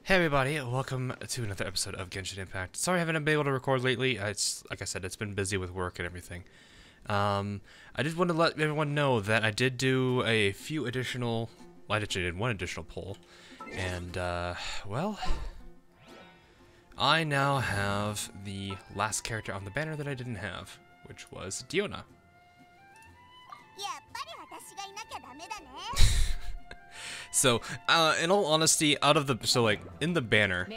Hey everybody, welcome to another episode of Genshin Impact. Sorry I haven't been able to record lately. It's like I said, it's been busy with work and everything. I just want to let everyone know that I did do a few additional, well, I actually did one additional poll, and well, I now have the last character on the banner that I didn't have, which was Diona. So, in all honesty, in the banner,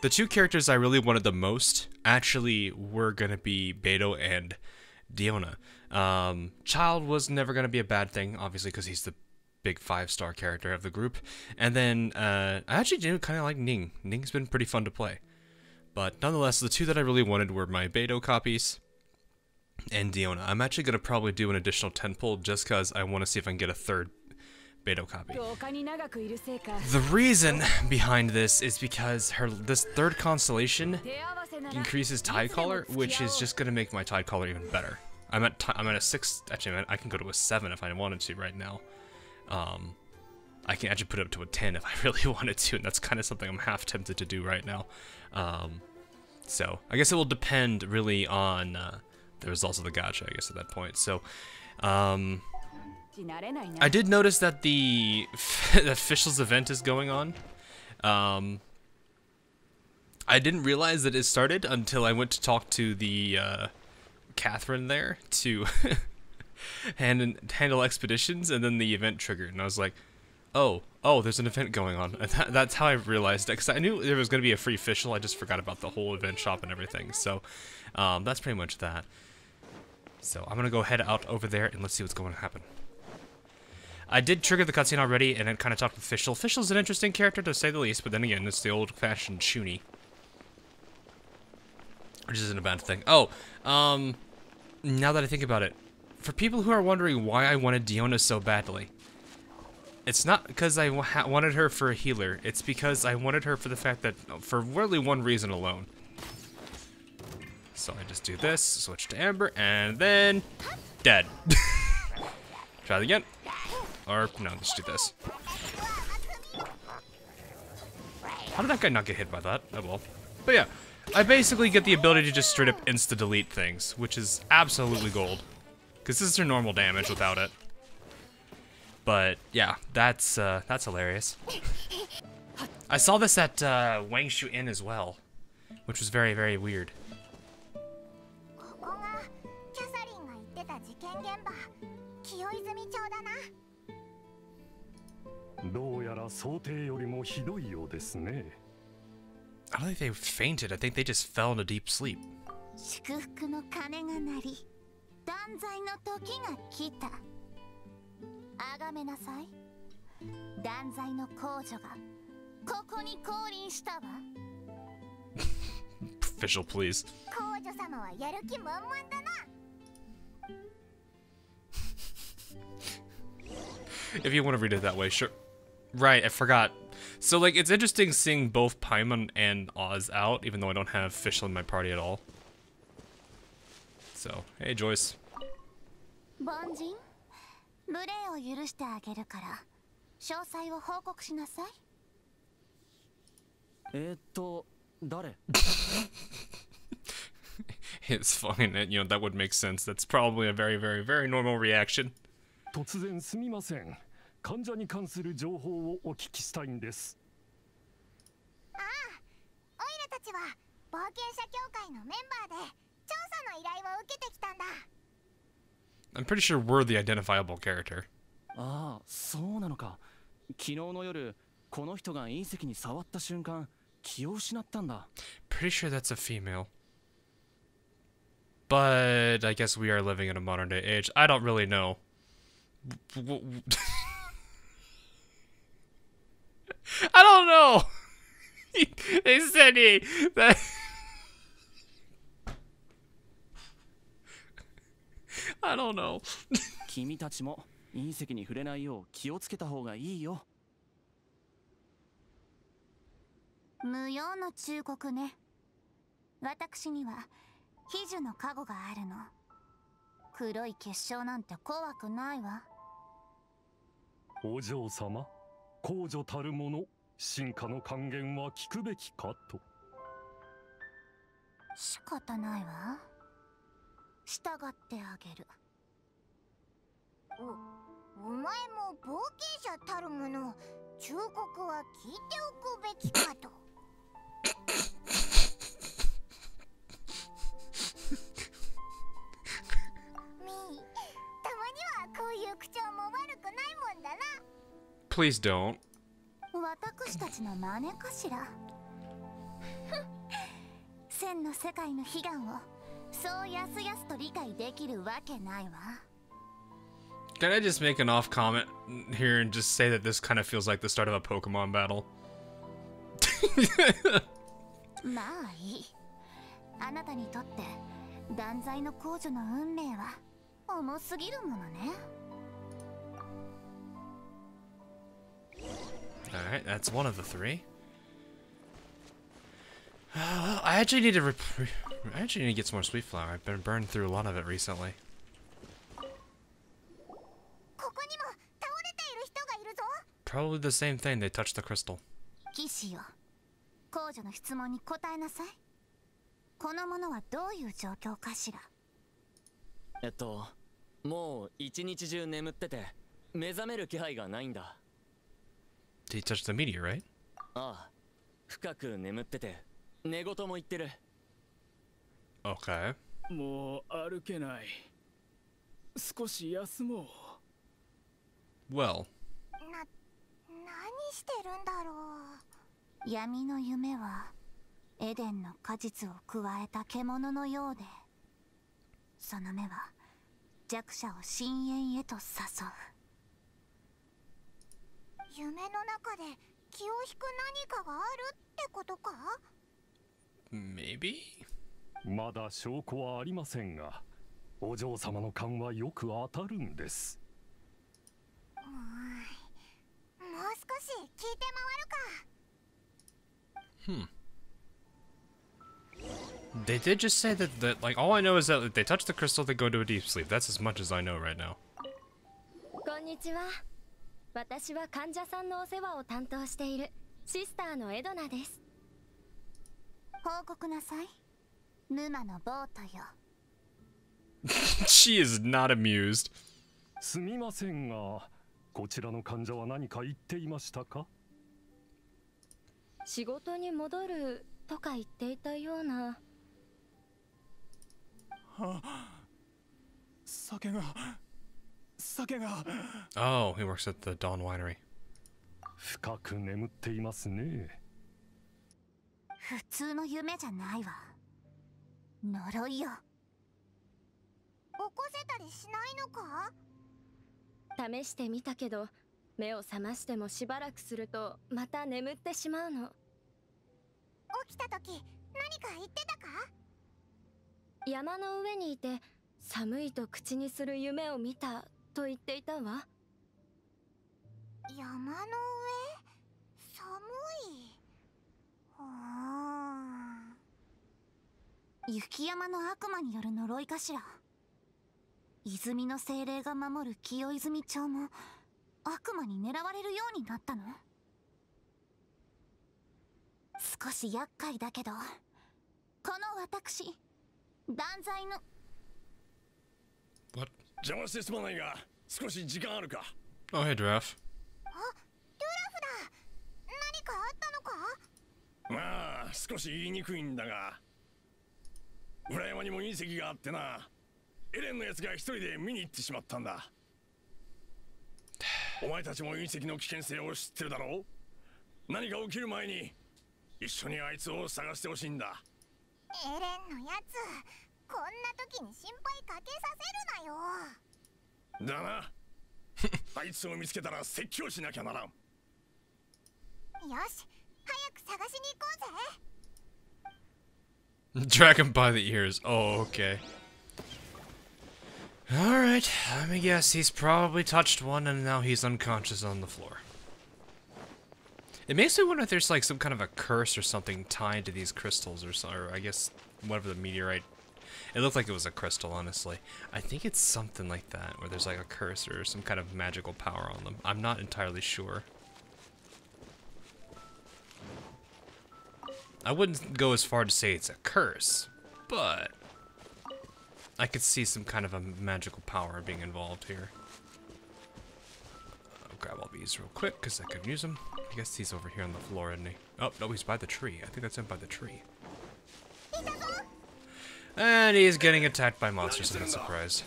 the two characters I really wanted the most actually were gonna be Beto and Diona. Child was never gonna be a bad thing, obviously, because he's the big 5-star character of the group. And then, I actually do kind of like Ning. Ning's been pretty fun to play. But nonetheless, the two that I really wanted were my Beto copies and Diona. I'm actually gonna probably do an additional 10 pull just because I want to see if I can get a third Beto copy. The reason behind this is because this third constellation increases Tide Caller, which is just gonna make my Tide Caller even better. I'm at a 6. Actually, I can go to a 7 if I wanted to right now. I can actually put it up to a 10 if I really wanted to, and that's kind of something I'm half tempted to do right now. So I guess it will depend really on the results of the gacha, I guess, at that point. So, I did notice that the that Fischl's event is going on. I didn't realize that it started until I went to talk to the Catherine there to handle expeditions, and then the event triggered, and I was like, oh, there's an event going on. And that's how I realized it, because I knew there was going to be a free Fischl. I just forgot about the whole event shop and everything. So that's pretty much that. So I'm gonna go head out over there and let's see what's going to happen. I did trigger the cutscene already, and then kind of talked with Fischl. Fischl's an interesting character, to say the least, but then again, it's the old-fashioned Shuni. Which isn't a bad thing. Oh, now that I think about it, for people who are wondering why I wanted Diona so badly, it's not because I wanted her for a healer, it's because I wanted her for the fact that, for really one reason alone. So I just do this, switch to Amber, and then... dead. Try it again. Or, no, let's do this. How did that guy not get hit by that? Oh well. But yeah, I basically get the ability to just straight up insta-delete things, which is absolutely gold. Because this is her normal damage without it. But, yeah, that's hilarious. I saw this at Wangshu Inn as well, which was very, very weird. どうやら想定よりもひどいようですね。I don't think they fainted. I think they just fell into deep sleep. 祝福の鐘が鳴り、断罪の時が来た。あがめなさい。断罪の皇女がここに降臨したわ。Official, please. 皇女様はやる気満々だな。 If you want to read it that way, sure. Right, I forgot. So, like, it's interesting seeing both Paimon and Oz out, even though I don't have Fischl in my party at all. So, hey, Joyce. 凡人、無礼を許してあげるから、詳細を報告しなさい。誰? It's fine, and, you know, that would make sense. That's probably a very, very, very normal reaction. 突然すみません。患者に関する情報をお聞きしたいんです。ああ、オイラたちは冒険者協会のメンバーで調査の依頼を受けてきたんだ。I'm pretty sure we're the identifiable character. ああ、そうなのか。昨日の夜、この人が隕石に触った瞬間、気を失ったんだ。Pretty sure that's a female. But I guess we are living in a modern day age. I don't really know. I don't know. They said that. I don't know. 君たちも隕石に触れないよう気をつけた方がいいよ。無用の忠告ね。私には秘術の加護があるの。黒い結晶なんて怖くないわ。お嬢様、公女たるもの、進化の還元は聞くべきかと。仕方ないわ。従ってあげる。お前も冒険者たるもの、忠告は聞いておくべきかと。みー、たまにはこういう口調も悪くないもんだな。 Please don't. 私たちの真似かしら。千の世界の悲願をそうやすやすと理解できるわけないわ。 Can I just make an off comment here and just say that this kind of feels like the start of a Pokemon battle? まあいい。あなたにとって断罪の公女の運命は重すぎるものね。 Alright, that's one of the three. I actually need to I actually need to get some more sweet flower. I've been burned through a lot of it recently. ここにも倒れている人がいるぞ。 Probably the same thing. They touched the crystal. 騎士よ、公女の質問に答えなさい。この者はどういう状況かしら。もう一日中眠ってて目覚める気配がないんだ。Did he touch the meteorite? ああ、深く眠ってて寝言も言ってる。 Okay. もう歩けない。少し休もう。Well. 何してるんだろう。闇の夢はエデンの果実を加えた獣のようで、その目は弱者を深淵へと誘う。夢の中で気を引く何かがあるってことか？ Maybe? まだ証拠はありませんが、お嬢様の勘はよく当たるんです。もう少し聞いて回るか。They did just say that like all I know is that if they touch the crystal, they go into a deep sleep. That's as much as I know right now. こんにちは。私は患者さんのお世話を担当しているシスターのエドナです。報告なさい。沼のボートよ。She is not amused. すみませんが、こちらの患者は何か言っていましたか？仕事に戻るとか言っていたような。酒が。Oh, he works at the Dawn Winery. 深く眠っていますね。普通の夢じゃないわ。呪いよ。起こせたりしないのか？試してみたけど、目を覚ましてもしばらくするとまた眠ってしまうの。起きた時何か言ってたか？山の上にいて寒いと口にする夢を見たと言っていたわ。山の上、寒い。雪山の悪魔による呪いかしら。泉の精霊が守る清泉町も悪魔に狙われるようになったの？少し厄介だけど、この私、断罪の。 What? 邪魔してすまないが、少し時間あるか。 Oh, hey, Giraffe. あ、ドゥラフだ。何かあったのか？まあ、少し言いにくいんだが、裏山にも隕石があってな。エレンのやつが一人で見に行ってしまったんだ。お前たちも隕石の危険性を知ってるだろう？何か起きる前に一緒にあいつを探してほしいんだ。エレンのやつ、こんな時に心配かけさせるなよ。だな。あいつを見つけたら説教しなきゃならん。よし、早く探しに行こうぜ。 Drag him by the ears. Oh, okay. Alright, let me guess. He's probably touched one and now he's unconscious on the floor. It makes me wonder if there's like some kind of a curse or something tied to these crystals or I guess whatever the meteorite. It looked like it was a crystal, honestly. I think it's something like that, where there's like a curse or some kind of magical power on them. I'm not entirely sure. I wouldn't go as far to say it's a curse, but I could see some kind of a magical power being involved here. I'll grab all these real quick because I could use them. I guess he's over here on the floor, isn't he? Oh, no, he's by the tree. I think that's him by the tree. And he's getting attacked by monsters, I'm not surprised.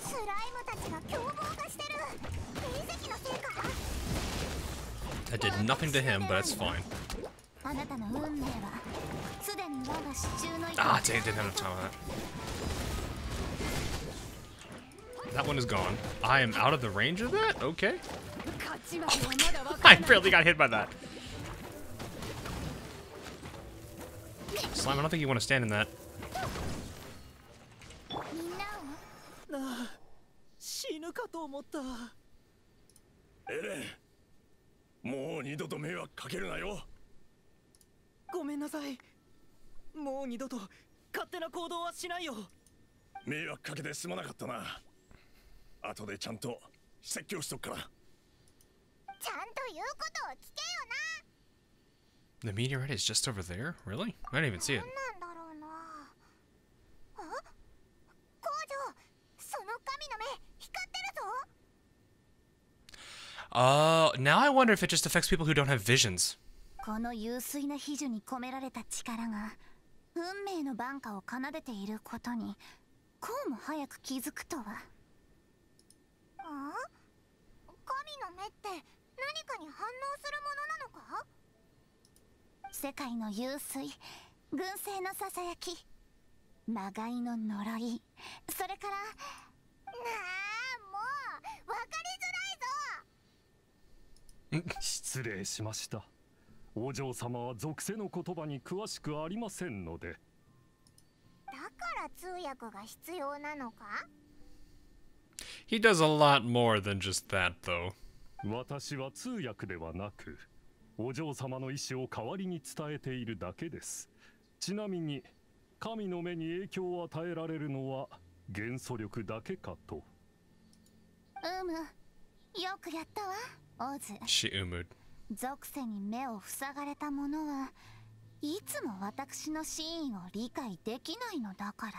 I did nothing to him, but that's fine. Ah, dang, didn't have enough time on that. That one is gone. I am out of the range of that? Okay. Oh, I barely got hit by that. Slime, I don't think you want to stand in that.エレン、もう二度と迷惑かけるなよ。ごめんなさい。もう二度と勝手な行動はしないよ。迷惑かけてすまなかったな。後でちゃんと説教しとくから。ちゃんと言うことを聞けよな。 The meteorite is just over there? Really? I didn't even see it. Now I wonder if it just affects people who don't have visions. この有水な比喩に込められた力が運命の挽回を奏でていることにこうも早く気づくとは。あ？神の目って何かに反応するものなのか？世界の有水、群生のささやき、まがいの呪い、それからなあ、もう分かりづらいぞ。失礼しました。お嬢様は属性の言葉に詳しくありませんので。だから通訳が必要なのか？ He does a lot more than just that, though. 私は通訳ではなく、お嬢様の意志を代わりに伝えているだけです。ちなみに、神の目に影響を与えられるのは元素力だけかと。よくやったわ、オズ。She umued. 属性に目を塞がれた者はいつも私の真意を理解できないのだから。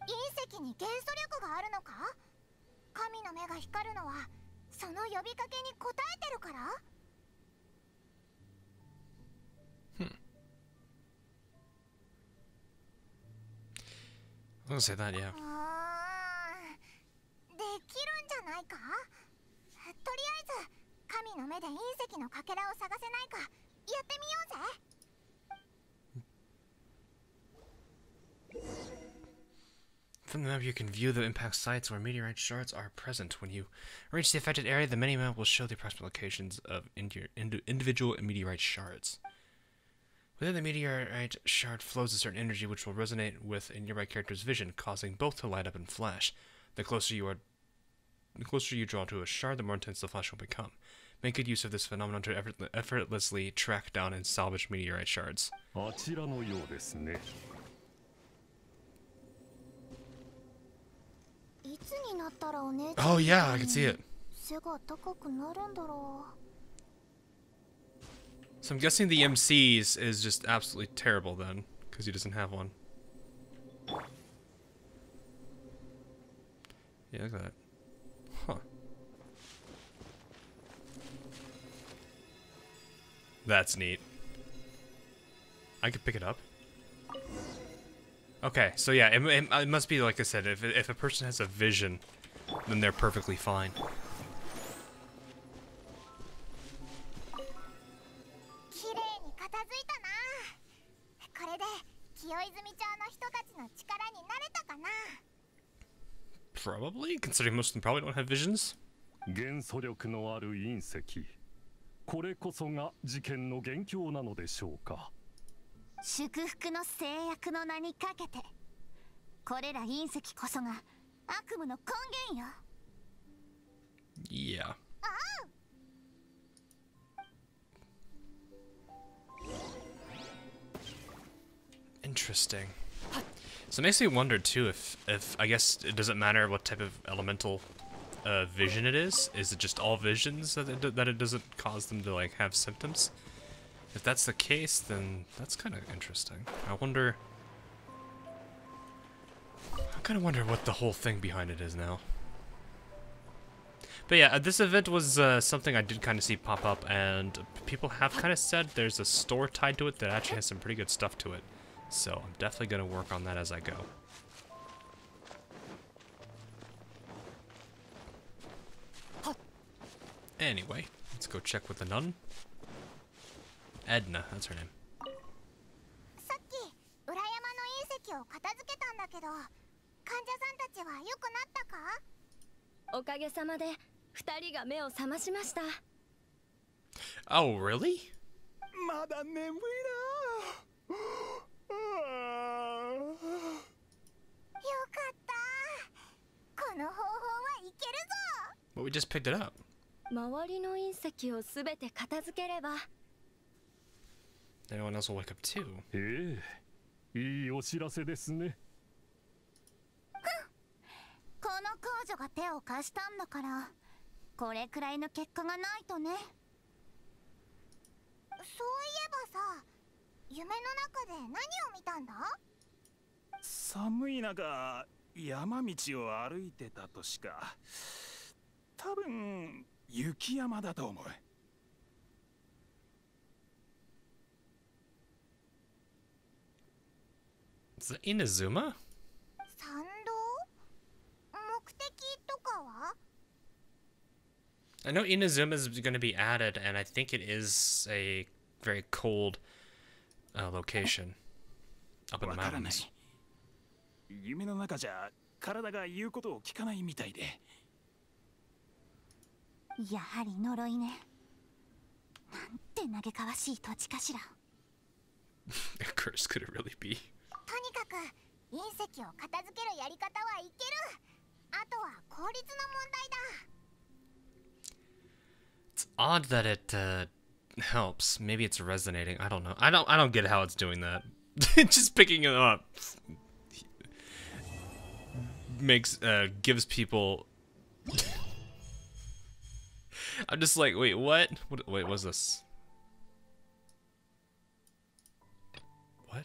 隕石に元素力があるのか？神の目が光るのはその呼びかけに応えてるから？ I was gonna say that, yeah. できるんじゃないか？とりあえず神の目で隕石のかけらを探せないかやってみようぜ。 From the map, you can view the impact sites where meteorite shards are present. When you reach the affected area, the mini-map will show the approximate locations of individual meteorite shards. Within the meteorite shard flows a certain energy which will resonate with a nearby character's vision, causing both to light up and flash. The closer you draw to a shard, the more intense the flash will become. Make good use of this phenomenon to effortlessly track down and salvage meteorite shards. あちらのようですね。 Oh yeah, I can see it. So I'm guessing the MC's is just absolutely terrible then, because he doesn't have one. Yeah, look at that. Huh. That's neat. I could pick it up. Okay, so yeah, it must be like I said, if a person has a vision, then they're perfectly fine. Probably, considering most of them probably don't have visions. 元素力のある隕石。これこそが事件の元凶なのでしょうか。 祝福の制約の名にかけてこれら隕石こそが悪夢の根源よ。 Yeah. Interesting. So it makes me wonder too if I guess it doesn't matter what type of elemental vision it is. Is it just all visions that it doesn't cause them to like have symptoms? If that's the case, then that's kind of interesting. I wonder... I kind of wonder what the whole thing behind it is now. But yeah, this event was something I did kind of see pop up, and people have kind of said there's a store tied to it that actually has some pretty good stuff to it. So I'm definitely going to work on that as I go. Anyway, let's go check with the nun. Edna, that's her name. さっき裏山の隕石を片付けたんだけど、患者さんたちは良くなったか？おかげさまで2人が目を覚ましました。 Oh, really? まだ眠いな。よかった。この方法はいけるぞ。 But we just picked it up. 周りの隕石をすべて片付ければ。 Anyone else will wake up too. ええ、いいお知らせですね。この工女が手を貸したんだから、これくらいの結果がないとね。そういえばさ、夢の中で何を見たんだ？寒い中、山道を歩いてたとしか。多分雪山だと思う。Is it Inazuma? 参道？目的とかは？ I know Inazuma is going to be added, and I think it is a very cold location up in the わからない。 mountains. 夢の中じゃ体が言うことを聞かないみたいで。やはり呪いね。なんて嘆かわしい土地かしら。A curse could it really be? とにかく隕石を片付けるやり方はいける。あとは効率の問題だ。 It's odd that it helps. Maybe it's resonating. I don't know. I don't get how it's doing that. Just picking it up makes gives people. I'm just like, wait, what? Wait, what's this? What?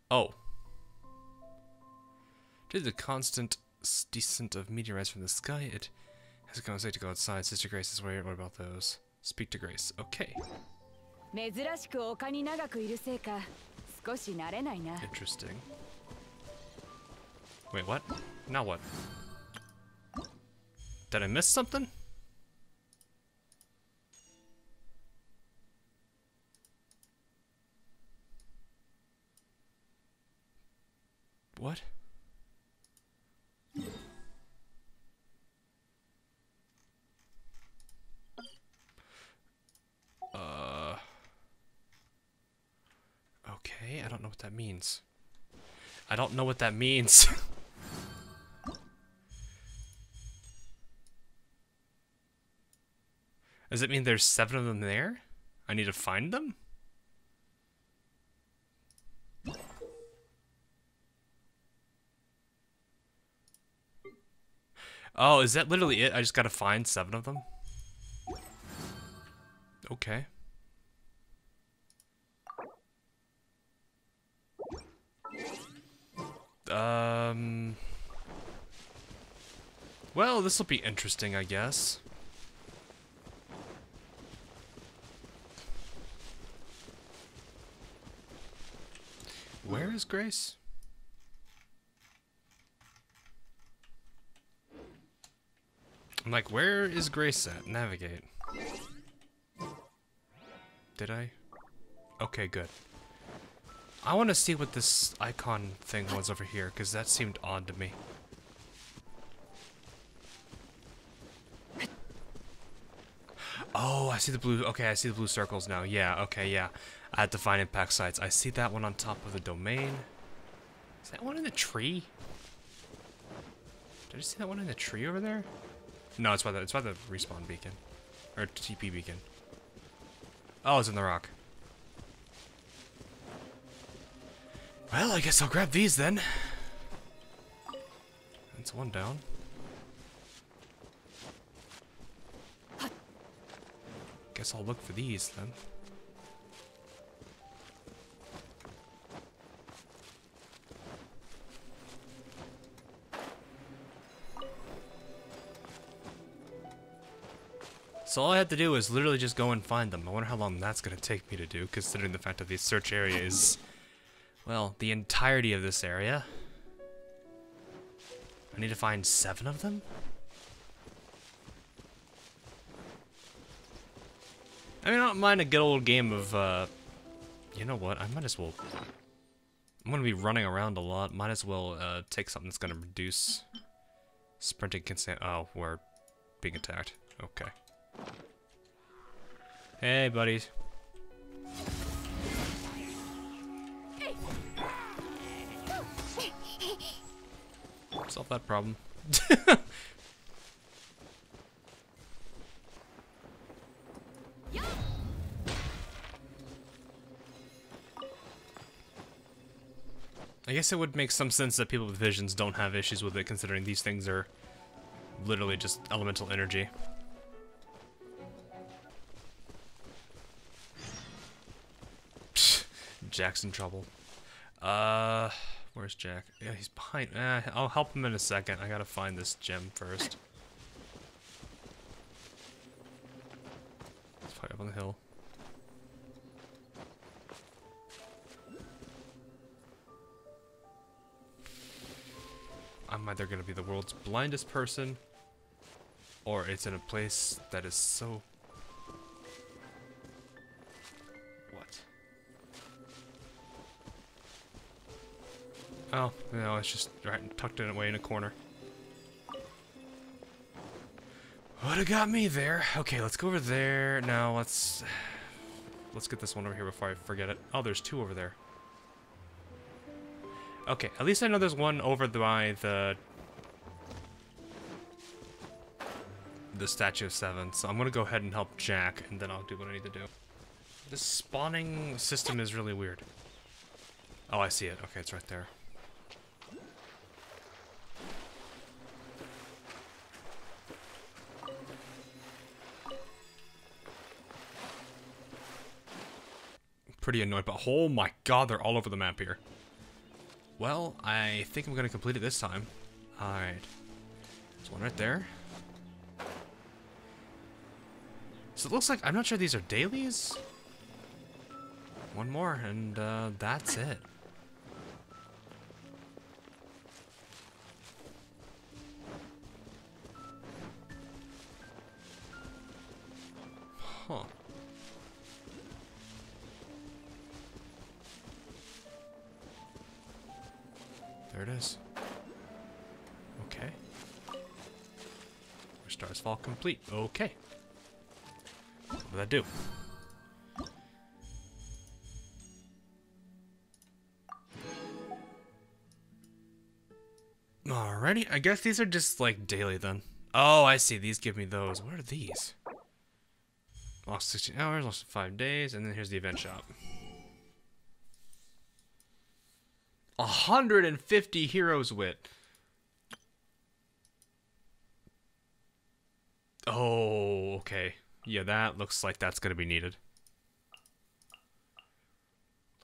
Oh. Due to the constant descent of meteorites from the sky, it has a safe to go outside. Sister Grace is worried. What about those? Speak to Grace. Okay. 珍しく丘に長くいるせいか少し慣れないな。 Interesting. Wait, what? Now what? Did I miss something? What? Okay, I don't know what that means. I don't know what that means. Does it mean there's 7 of them there? I need to find them? Oh, is that literally it? I just gotta find 7 of them? Okay. Well, this will be interesting, I guess. Where is Grace? I'm like, where is Grace at? Navigate. Did I? Okay, good. I want to see what this icon thing was over here, because that seemed odd to me. Oh, I see the blue. Okay, I see the blue circles now. Yeah, okay, yeah. I had to find impact sites. I see that one on top of the domain. Is that one in the tree? Did I see that one in the tree over there? No, it's by the respawn beacon. Or TP beacon. Oh, it's in the rock. Well, I guess I'll grab these then. That's one down. Guess I'll look for these then. So all I have to do is literally just go and find them. I wonder how long that's going to take me to do, considering the fact that the search area is, well, the entirety of this area. I need to find 7 of them? I mean, I don't mind a good old game of, you know what, I might as well, I'm going to be running around a lot, might as well, take something that's going to reduce sprinting consent. Oh, we're being attacked. Okay. Hey, buddies. Solve that problem. I guess it would make some sense that people with visions don't have issues with it, considering these things are literally just elemental energy. Psst, Jack's in trouble. Where's Jack? Yeah, he's behind. I'll help him in a second. I gotta find this gem first. Let's fight up on the hill. I'm either gonna be the world's blindest person, or it's in a place that is so... What? Oh, no, it's just right tucked in away in a corner. Would've got me there. Okay, let's go over there. Now, let's get this one over here before I forget it. Oh, there's 2 over there. Okay, at least I know there's one over by the Statue of 7, so I'm gonna go ahead and help Jack, and then I'll do what I need to do. This spawning system is really weird. Oh, I see it. Okay, it's right there. Pretty annoyed, but oh my god, they're all over the map here. Well, I think I'm gonna complete it this time. Alright. There's one right there. So it looks like, I'm not sure these are dailies. One more, and that's it. Huh. There it is. Okay. Stars fall complete. Okay. What did that do? Alrighty, I guess these are just like daily then. Oh, I see. These give me those. What are these? Lost 16 hours, lost 5 days, and then here's the event shop. 150 heroes wit. Oh, okay. Yeah, that looks like that's gonna be needed.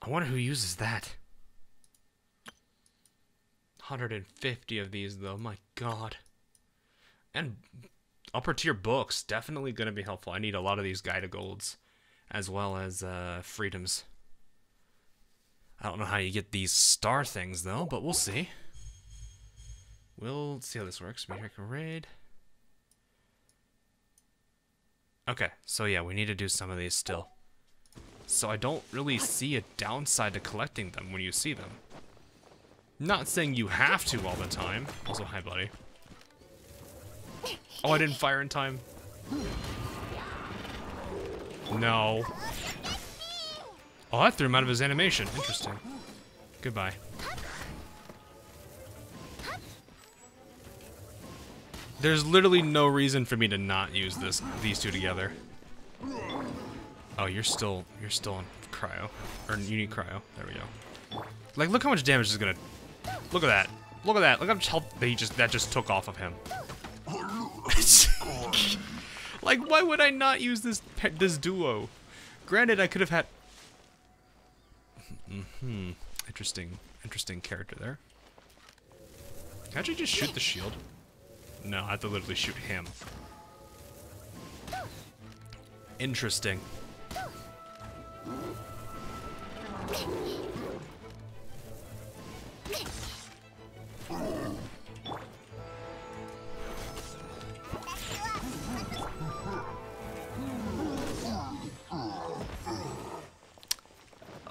I wonder who uses that. 150 of these, though. My god. And upper tier books. Definitely gonna be helpful. I need a lot of these guided golds, as well as freedoms. I don't know how you get these star things, though, but we'll see. We'll see how this works. Meteorites raid. Okay, so yeah, we need to do some of these still. So I don't really see a downside to collecting them when you see them. Not saying you have to all the time. Also, hi, buddy. Oh, I didn't fire in time. No. Oh, that threw him out of his animation. Interesting. Goodbye. There's literally no reason for me to not use these two together. Oh, you're still on cryo, or you need cryo. There we go. Like, look how much damage is gonna. Look at that. Look at that. Look how much health that just took off of him. Like, why would I not use this duo? Granted, I could have had... Interesting character there. Can I actually just shoot the shield? No, I have to literally shoot him. Interesting.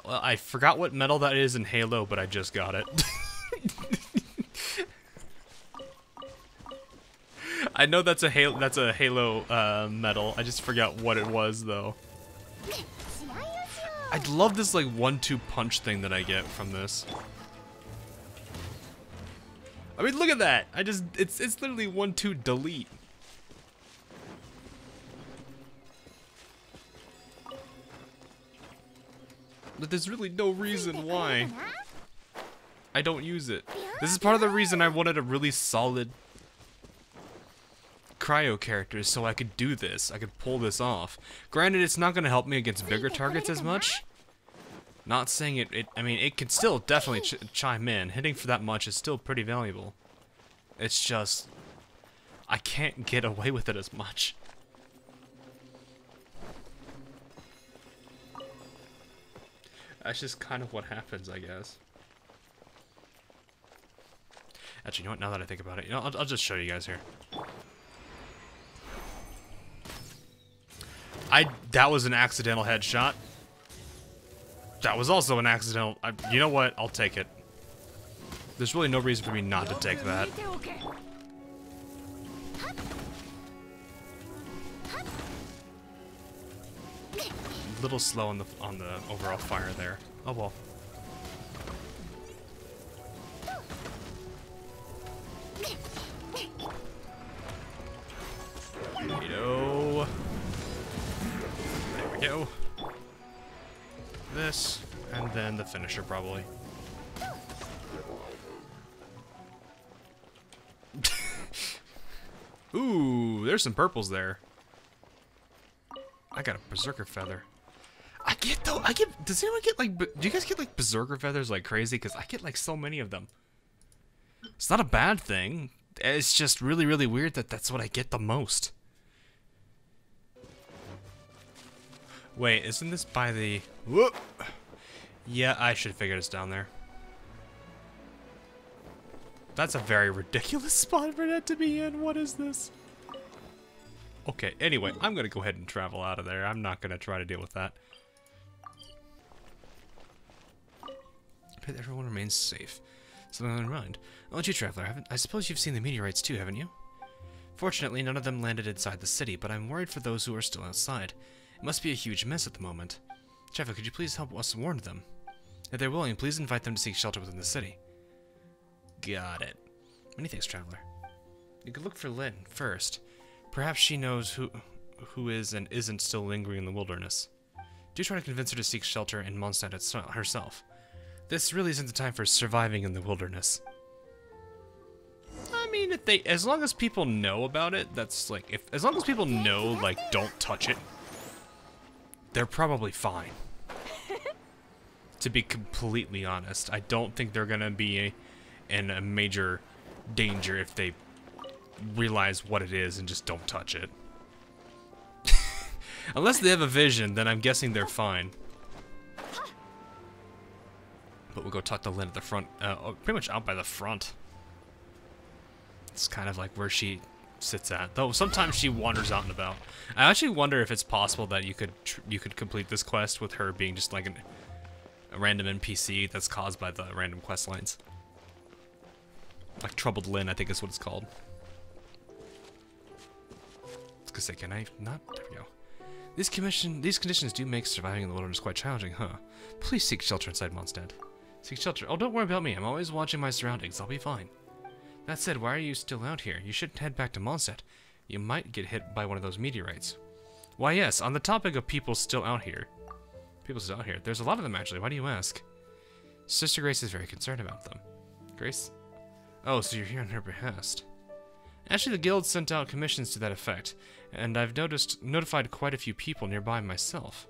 Well, I forgot what medal that is in Halo, but I just got it. I know that's a Halo medal. I just forgot what it was though. I love this like 1-2 punch thing that I get from this. I mean, look at that. It's literally 1-2 delete. But there's really no reason why I don't use it. This is part of the reason I wanted a really solid cryo character so I could do this. I could pull this off. Granted, it's not going to help me against bigger targets as much. Not saying I mean, it can still definitely chime in. Hitting for that much is still pretty valuable. It's just, I can't get away with it as much. That's just kind of what happens, I guess. Actually, you know what? Now that I think about it, you know, I'll just show you guys here. That was an accidental headshot. That was also an accidental. You know what? I'll take it. There's really no reason for me not to take that. A little slow on the overall fire there. Oh well. There we go. This, and then the finisher probably. Ooh, there's some purples there. I got a berserker feather. Does anyone get like, do you guys get like berserker feathers like crazy? Because I get like so many of them. It's not a bad thing. It's just really, really weird that that's what I get the most. Wait, isn't this by the... Whoop! Yeah, I should figure this down there. That's a very ridiculous spot for that to be in. What is this? Okay, anyway, I'm going to go ahead and travel out of there. I'm not going to try to deal with that. Pray that everyone remains safe. Something on your mind. Oh, you, traveler, I suppose you've seen the meteorites too, haven't you? Fortunately, none of them landed inside the city, but I'm worried for those who are still outside. It must be a huge mess at the moment. Traveler, could you please help us warn them? If they're willing, please invite them to seek shelter within the city. Got it. Many thanks, Traveler. You could look for Lynn first. Perhaps she knows who is and isn't still lingering in the wilderness. Do try to convince her to seek shelter in Mondstadt herself. This really isn't the time for surviving in the wilderness. I mean, as long as people know about it, that's like, as long as people know, like, don't touch it, they're probably fine. To be completely honest, I don't think they're gonna be in a major danger if they realize what it is and just don't touch it. Unless they have a vision, then I'm guessing they're fine. But we'll go talk to Lynn at the front, pretty much out by the front. It's kind of like where she sits at, though sometimes she wanders out and about. I actually wonder if it's possible that you could complete this quest with her being just like a random NPC that's caused by the random quest lines. Like Troubled Lynn, I think is what it's called. I was gonna say, can I not? There we go. These conditions do make surviving in the wilderness quite challenging, huh? Please seek shelter inside Mondstadt. Seek shelter. Oh, don't worry about me. I'm always watching my surroundings. I'll be fine. That said, why are you still out here? You should head back to Mondstadt. You might get hit by one of those meteorites. Why, yes, on the topic of people still out here. There's a lot of them, actually. Why do you ask? Sister Grace is very concerned about them. Grace? Oh, so you're here on her behest. Actually, the guild sent out commissions to that effect, and I've notified quite a few people nearby myself.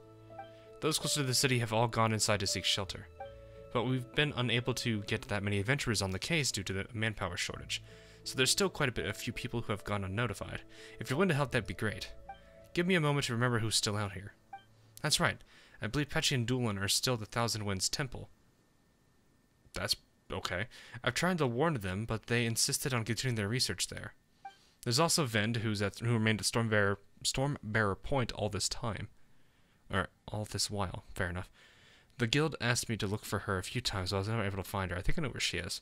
Those closer to the city have all gone inside to seek shelter, but we've been unable to get that many adventurers on the case due to the manpower shortage. So there's still quite a few people who have gone unnotified. If you're willing to help, that'd be great. Give me a moment to remember who's still out here. That's right. I believe Patchy and Doolin are still at the Thousand Winds Temple. That's okay. I've tried to warn them, but they insisted on continuing their research there. There's also Vend, who remained at Stormbearer Point all this time. Or, all this while. Fair enough. The guild asked me to look for her a few times, but I was never able to find her. I think I know where she is.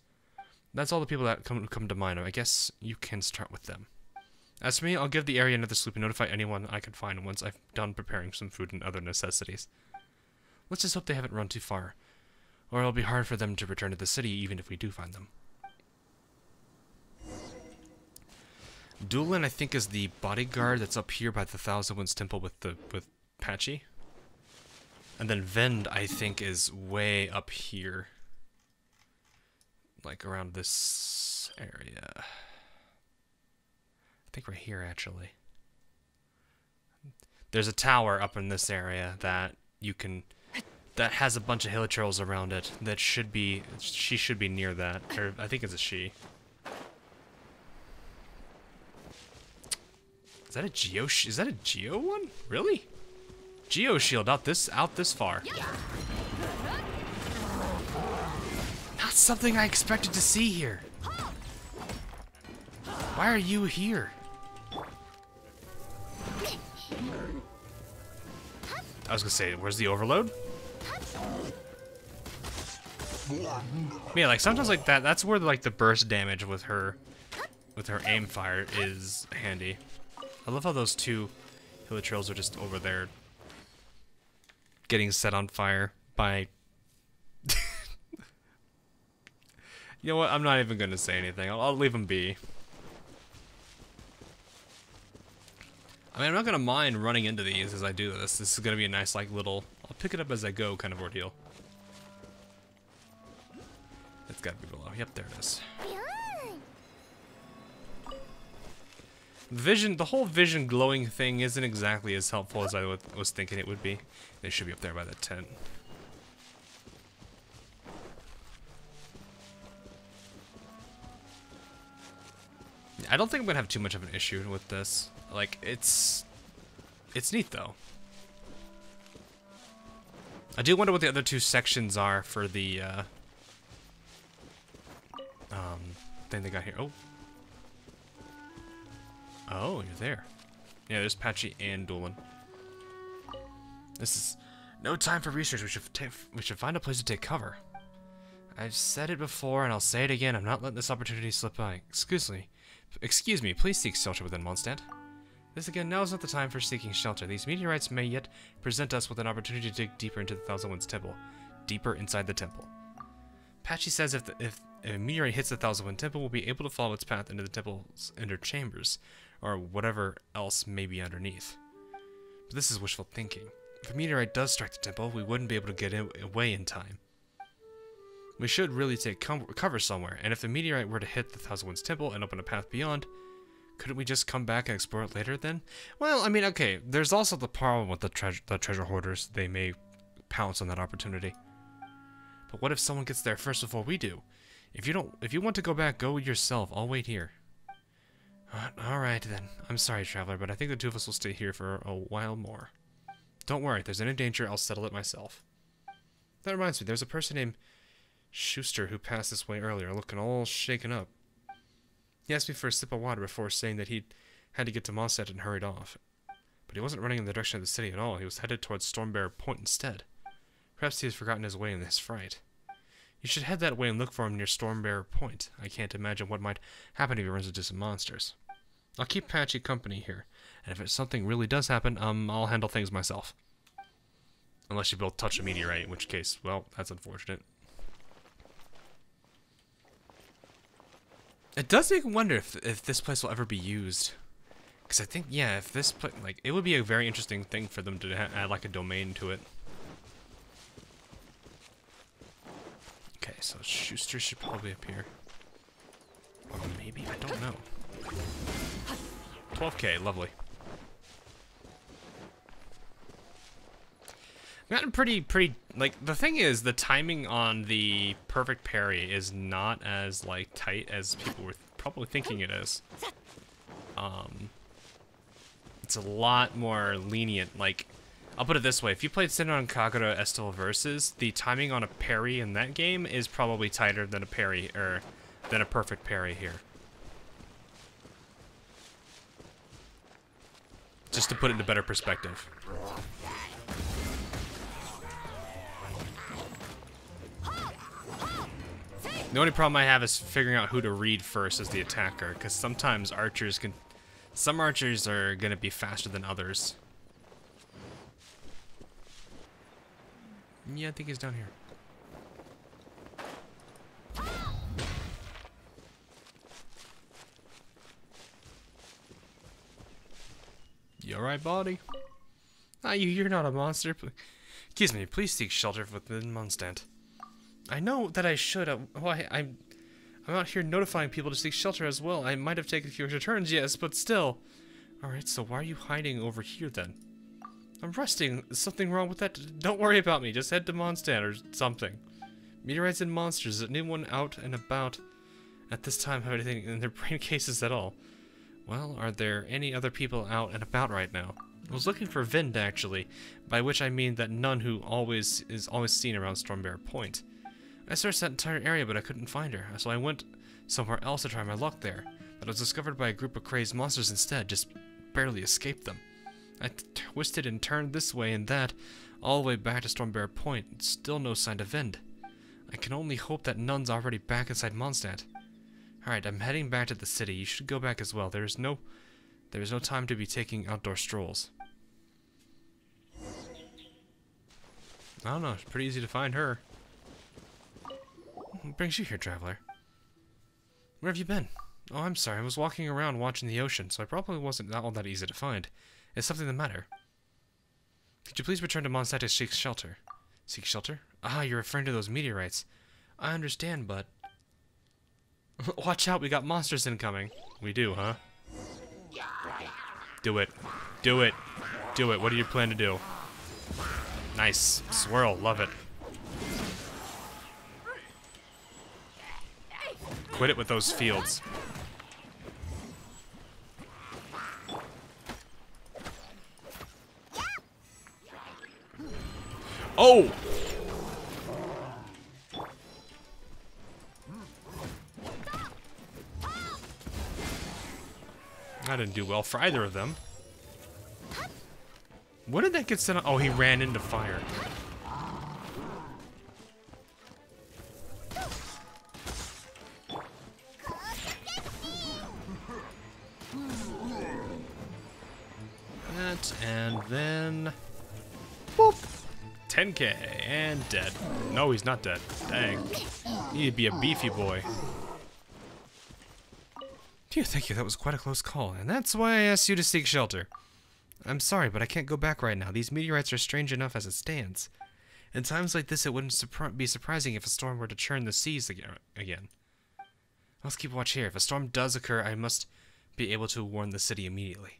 That's all the people that come to mind. I guess you can start with them. As for me, I'll give the area another sleep and notify anyone I can find once I've done preparing some food and other necessities. Let's just hope they haven't run too far, or it'll be hard for them to return to the city even if we do find them. Doolin, I think, is the bodyguard that's up here by the Thousand Winds Temple with Patchy. And then Vend, I think, is way up here. Like around this area. I think right here, actually. There's a tower up in this area that that has a bunch of hilichurls around it. That she should be near that. Or I think it's a she. Is that a Geo one? Really? Geo shield out this far. Not something I expected to see here. Why are you here? I was gonna say, where's the overload? Yeah, like sometimes like that's where like the burst damage with her aim fire is handy. I love how those two hilichurls are just over there getting set on fire by... You know what? I'm not even going to say anything. I'll leave them be. I mean, I'm not going to mind running into these as I do this. This is going to be a nice, like, little... I'll pick it up as I go kind of ordeal. It's got to be below. Yep, there it is. The whole vision glowing thing isn't exactly as helpful as I was thinking it would be. They should be up there by that tent. I don't think I'm gonna have too much of an issue with this. Like, it's neat though. I do wonder what the other two sections are for the thing they got here. Oh, you're there. Yeah, there's Patchy and Doolin. This is no time for research. We should find a place to take cover. I've said it before, and I'll say it again. I'm not letting this opportunity slip by. Excuse me. Please seek shelter within Mondstadt. This again, now is not the time for seeking shelter. These meteorites may yet present us with an opportunity to dig deeper into the Thousand Winds Temple, deeper inside the temple. Patchy says if a meteorite hits the Thousand Wind Temple, we'll be able to follow its path into the temple's inner chambers, or whatever else may be underneath. But this is wishful thinking. If a meteorite does strike the temple, we wouldn't be able to get away in time. We should really take cover somewhere, and if the meteorite were to hit the Thousand Winds Temple and open a path beyond, couldn't we just come back and explore it later then? Well, I mean, okay, there's also the problem with the treasure hoarders. They may pounce on that opportunity. But what if someone gets there first before we do? If you want to go back, go yourself. I'll wait here. Alright then. I'm sorry, traveler, but I think the two of us will stay here for a while more. Don't worry, if there's any danger, I'll settle it myself. That reminds me, there's a person named Schuster who passed this way earlier, looking all shaken up. He asked me for a sip of water before saying that he had to get to Mondstadt and hurried off. But he wasn't running in the direction of the city at all. He was headed towards Stormbearer Point instead. Perhaps he has forgotten his way in his fright. You should head that way and look for him near Stormbearer Point. I can't imagine what might happen if he runs into some monsters. I'll keep Patchy company here, and if something really does happen, I'll handle things myself. Unless you both touch a meteorite, in which case, well, that's unfortunate. It does make me wonder if this place will ever be used. Because I think, yeah, if this place, like, it would be a very interesting thing for them to add, like, a domain to it. Okay, so Schuster should probably appear. Or maybe, I don't know. 12k, lovely. Gotten pretty, like, the thing is, the timing on the perfect parry is not as, like, tight as people were probably thinking it is. It's a lot more lenient, like, I'll put it this way, if you played Senran Kagura Estival Versus, the timing on a parry in that game is probably tighter than a parry, or than a perfect parry here. Just to put it into better perspective. The only problem I have is figuring out who to read first as the attacker, because sometimes archers can... Some archers are going to be faster than others. Yeah, I think he's down here. You alright, buddy? Ah, you're not a monster. Excuse me, please seek shelter within Mondstadt. I know that I should. I'm out here notifying people to seek shelter as well. I might have taken a few extra turns, yes, but still. Alright, so why are you hiding over here then? I'm resting. Is something wrong with that? Don't worry about me. Just head to Mondstadt or something. Meteorites and monsters. Is anyone out and about at this time have anything in their brain cases at all? Well, are there any other people out and about right now? I was looking for Vind, actually, by which I mean that nun who is always seen around Stormbear Point. I searched that entire area, but I couldn't find her, so I went somewhere else to try my luck there. But I was discovered by a group of crazed monsters instead, just barely escaped them. I twisted and turned this way and that, all the way back to Stormbear Point, still no sign of Vind. I can only hope that Nun's already back inside Mondstadt. Alright, I'm heading back to the city. You should go back as well. There is no time to be taking outdoor strolls. I don't know, it's pretty easy to find her. What brings you here, traveler? Where have you been? Oh, I'm sorry, I was walking around watching the ocean, so I probably wasn't all that easy to find. Is something the matter? Could you please return to Mondstadt to seek shelter? Seek shelter? Ah, you're referring to those meteorites. I understand, but... Watch out, we got monsters incoming. We do, huh? Do it. Do it. Do it. What do you plan to do? Nice. Swirl. Love it. Quit it with those fields. Oh! I didn't do well for either of them. What did that get sent on? Oh, he ran into fire. That, and then... Boop! 10k, and dead. No, he's not dead. Dang. He'd be a beefy boy. Dear, thank you, that was quite a close call, and that's why I asked you to seek shelter. I'm sorry, but I can't go back right now. These meteorites are strange enough as it stands. In times like this, it wouldn't be surprising if a storm were to churn the seas again. Let's keep watch here. If a storm does occur, I must be able to warn the city immediately.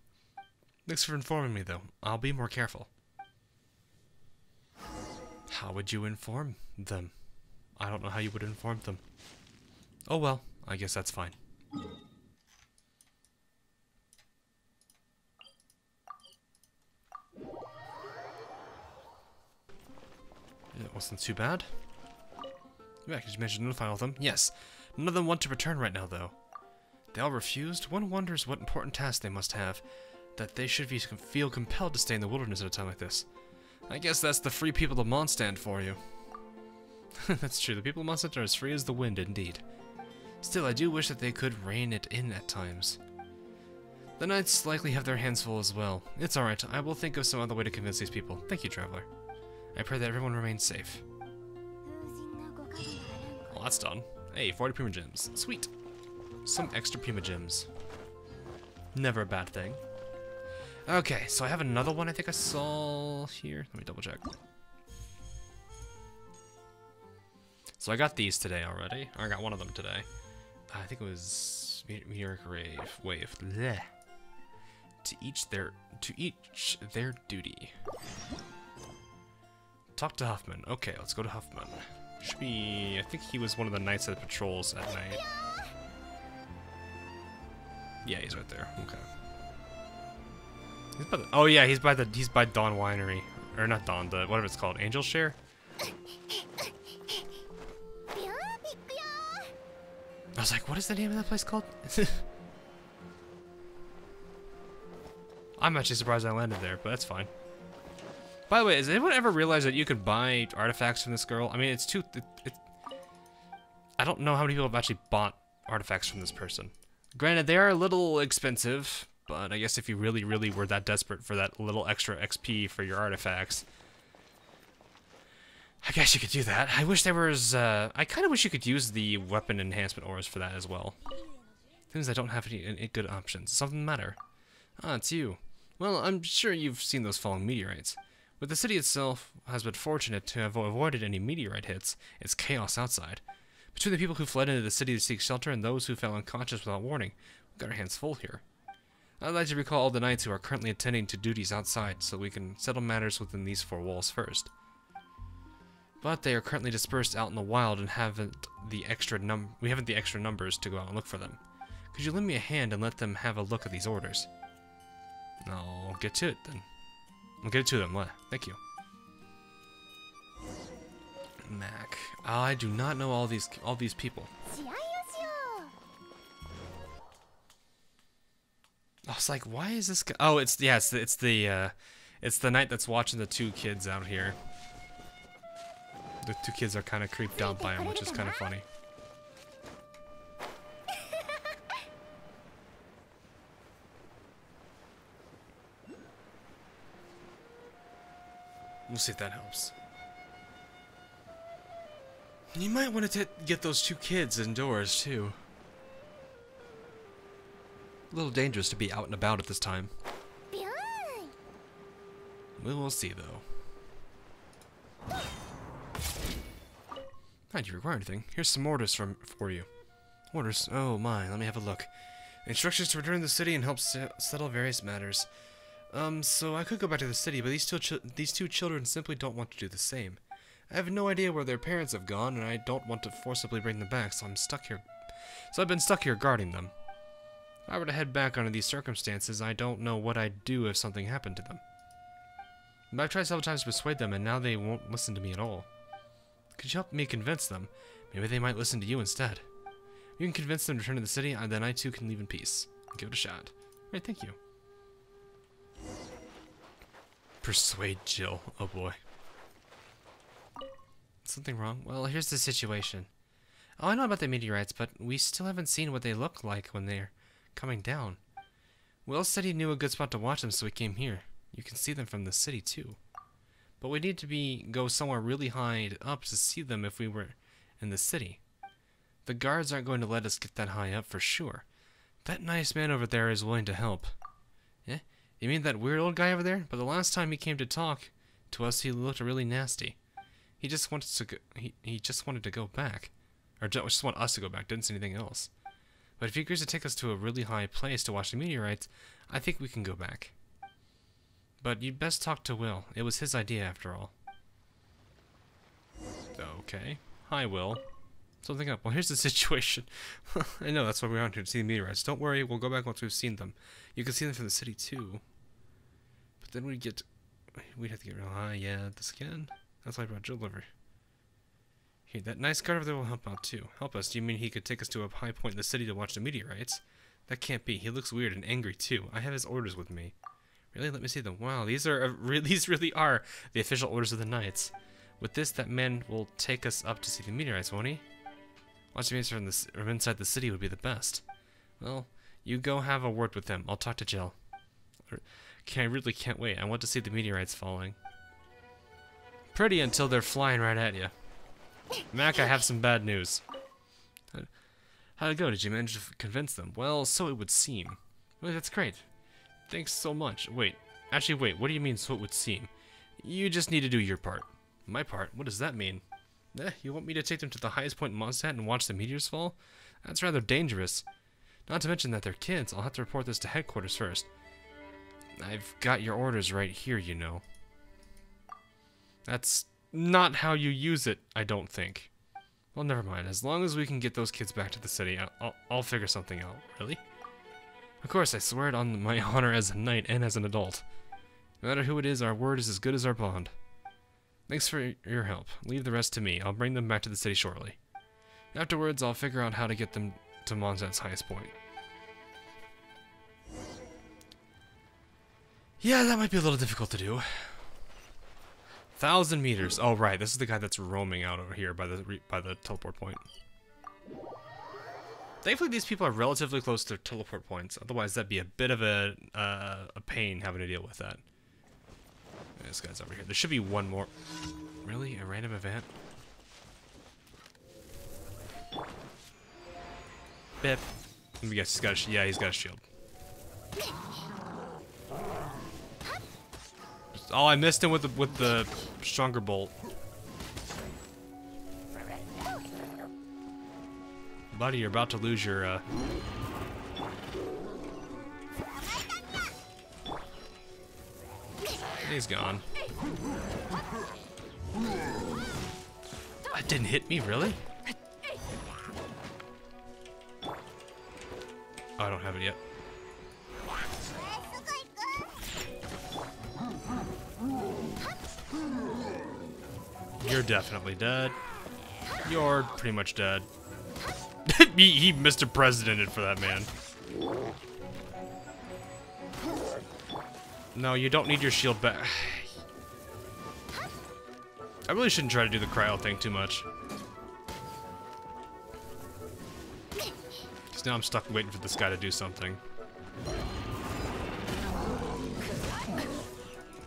Thanks for informing me, though. I'll be more careful. How would you inform them? I don't know how you would inform them. Oh well, I guess that's fine. It wasn't too bad. Yeah, could you mention notify all of them? Yes. None of them want to return right now, though. They all refused? One wonders what important task they must have, that they should feel compelled to stay in the wilderness at a time like this. I guess that's the free people of Mondstadt for you. That's true, the people of Mondstadt are as free as the wind, indeed. Still, I do wish that they could rein it in at times. The knights likely have their hands full as well. It's alright, I will think of some other way to convince these people. Thank you, traveler. I pray that everyone remains safe. Well, that's done. Hey, 40 Prima Gems. Sweet. Some extra Prima Gems. Never a bad thing. Okay, so I have another one I think I saw here. Let me double check. So I got these today already. I got one of them today. I think it was meteoric wave. Bleh. To each their duty. Talk to Huffman. Okay, let's go to Huffman. Should be. I think he was one of the knights that patrols at night. Yeah, he's right there. Okay. He's by the, oh yeah, he's by Dawn Winery, or not Dawn, the whatever it's called, Angel Share. I was like, what is the name of that place called? I'm actually surprised I landed there, but that's fine. By the way, has anyone ever realized that you could buy artifacts from this girl? I mean, it's too. I don't know how many people have actually bought artifacts from this person. Granted, they are a little expensive, but I guess if you really, really were that desperate for that little extra XP for your artifacts, I guess you could do that. I wish there was. I kind of wish you could use the weapon enhancement auras for that as well. Things I don't have any good options. Something the matter. Ah, it's you. Well, I'm sure you've seen those falling meteorites. But the city itself has been fortunate to have avoided any meteorite hits. It's chaos outside. Between the people who fled into the city to seek shelter and those who fell unconscious without warning, we've got our hands full here. I'd like to recall all the knights who are currently attending to duties outside so we can settle matters within these four walls first. But they are currently dispersed out in the wild and haven't the extra numbers to go out and look for them. Could you lend me a hand and let them have a look at these orders? I'll get to it then. I'll get it to them. Thank you. Mac. I do not know all these people. I was like, why is this guy? Oh, it's the knight that's watching the two kids out here. The two kids are kind of creeped out by him, which is kind of funny. We'll see if that helps. You might want to get those two kids indoors, too. A little dangerous to be out and about at this time. We will see, though. Not you require anything. Here's some orders for you. Orders? Oh my, let me have a look. Instructions to return to the city and help settle various matters. So I could go back to the city, but these two children simply don't want to do the same. I have no idea where their parents have gone, and I don't want to forcibly bring them back, so I'm stuck here. So I've been stuck here guarding them. If I were to head back under these circumstances, I don't know what I'd do if something happened to them. But I've tried several times to persuade them, and now they won't listen to me at all. Could you help me convince them? Maybe they might listen to you instead. You can convince them to return to the city, and then I too can leave in peace. Give it a shot. Alright, thank you. Persuade Jill. Oh boy. Something wrong? Well, here's the situation. Oh, I know about the meteorites, but we still haven't seen what they look like when they're coming down. Will said he knew a good spot to watch them, so we came here. You can see them from the city, too. But we need to go somewhere really high up to see them if we were in the city. The guards aren't going to let us get that high up for sure. That nice man over there is willing to help. Eh? You mean that weird old guy over there? But the last time he came to talk to us, he looked really nasty. He just wanted to go, he just wanted to go back. Or just want us to go back, didn't say anything else. But if he agrees to take us to a really high place to watch the meteorites, I think we can go back. But you'd best talk to Will. It was his idea after all. Okay. Hi, Will. Something up. Well, here's the situation. I know, that's why we're out here to see the meteorites. Don't worry, we'll go back once we've seen them. You can see them from the city, too. But then we'd have to get real high. Yeah, this again. That's why I brought Jill over. Here, that nice guard over there will help out, too. Help us? Do you mean he could take us to a high point in the city to watch the meteorites? That can't be. He looks weird and angry, too. I have his orders with me. Really? Let me see them. Wow, these really are the official orders of the knights. With this, that man will take us up to see the meteorites, won't he? Watching me from inside the city would be the best. Well, you go have a word with him. I'll talk to Jill. I really can't wait. I want to see the meteorites falling. Pretty until they're flying right at you. Mac, I have some bad news. How'd it go? Did you manage to convince them? Well, so it would seem. Well, that's great. Thanks so much. Wait. Actually, wait. What do you mean, so it would seem? You just need to do your part. My part? What does that mean? You want me to take them to the highest point in Mondstadt and watch the meteors fall? That's rather dangerous. Not to mention that they're kids. I'll have to report this to headquarters first. I've got your orders right here, you know. That's not how you use it, I don't think. Well, never mind. As long as we can get those kids back to the city, I'll figure something out. Really? Of course, I swear it on my honor as a knight and as an adult. No matter who it is, our word is as good as our bond. Thanks for your help. Leave the rest to me. I'll bring them back to the city shortly. Afterwards, I'll figure out how to get them to Mondstadt's highest point. Yeah, that might be a little difficult to do. 1,000 meters. Oh, right. This is the guy that's roaming out over here by the teleport point. Thankfully, these people are relatively close to teleport points. Otherwise, that'd be a bit of a pain having to deal with that. This guy's over here. There should be one more. Really? A random event? Bip. Let me guess. He's got a yeah, he's got a shield. Oh, I missed him with the stronger bolt. Buddy, you're about to lose your He's gone. That didn't hit me, really? Oh, I don't have it yet. You're definitely dead. You're pretty much dead. he Mr. Presidented for that man. No, you don't need your shield back. I really shouldn't try to do the cryo thing too much. Because now I'm stuck waiting for this guy to do something.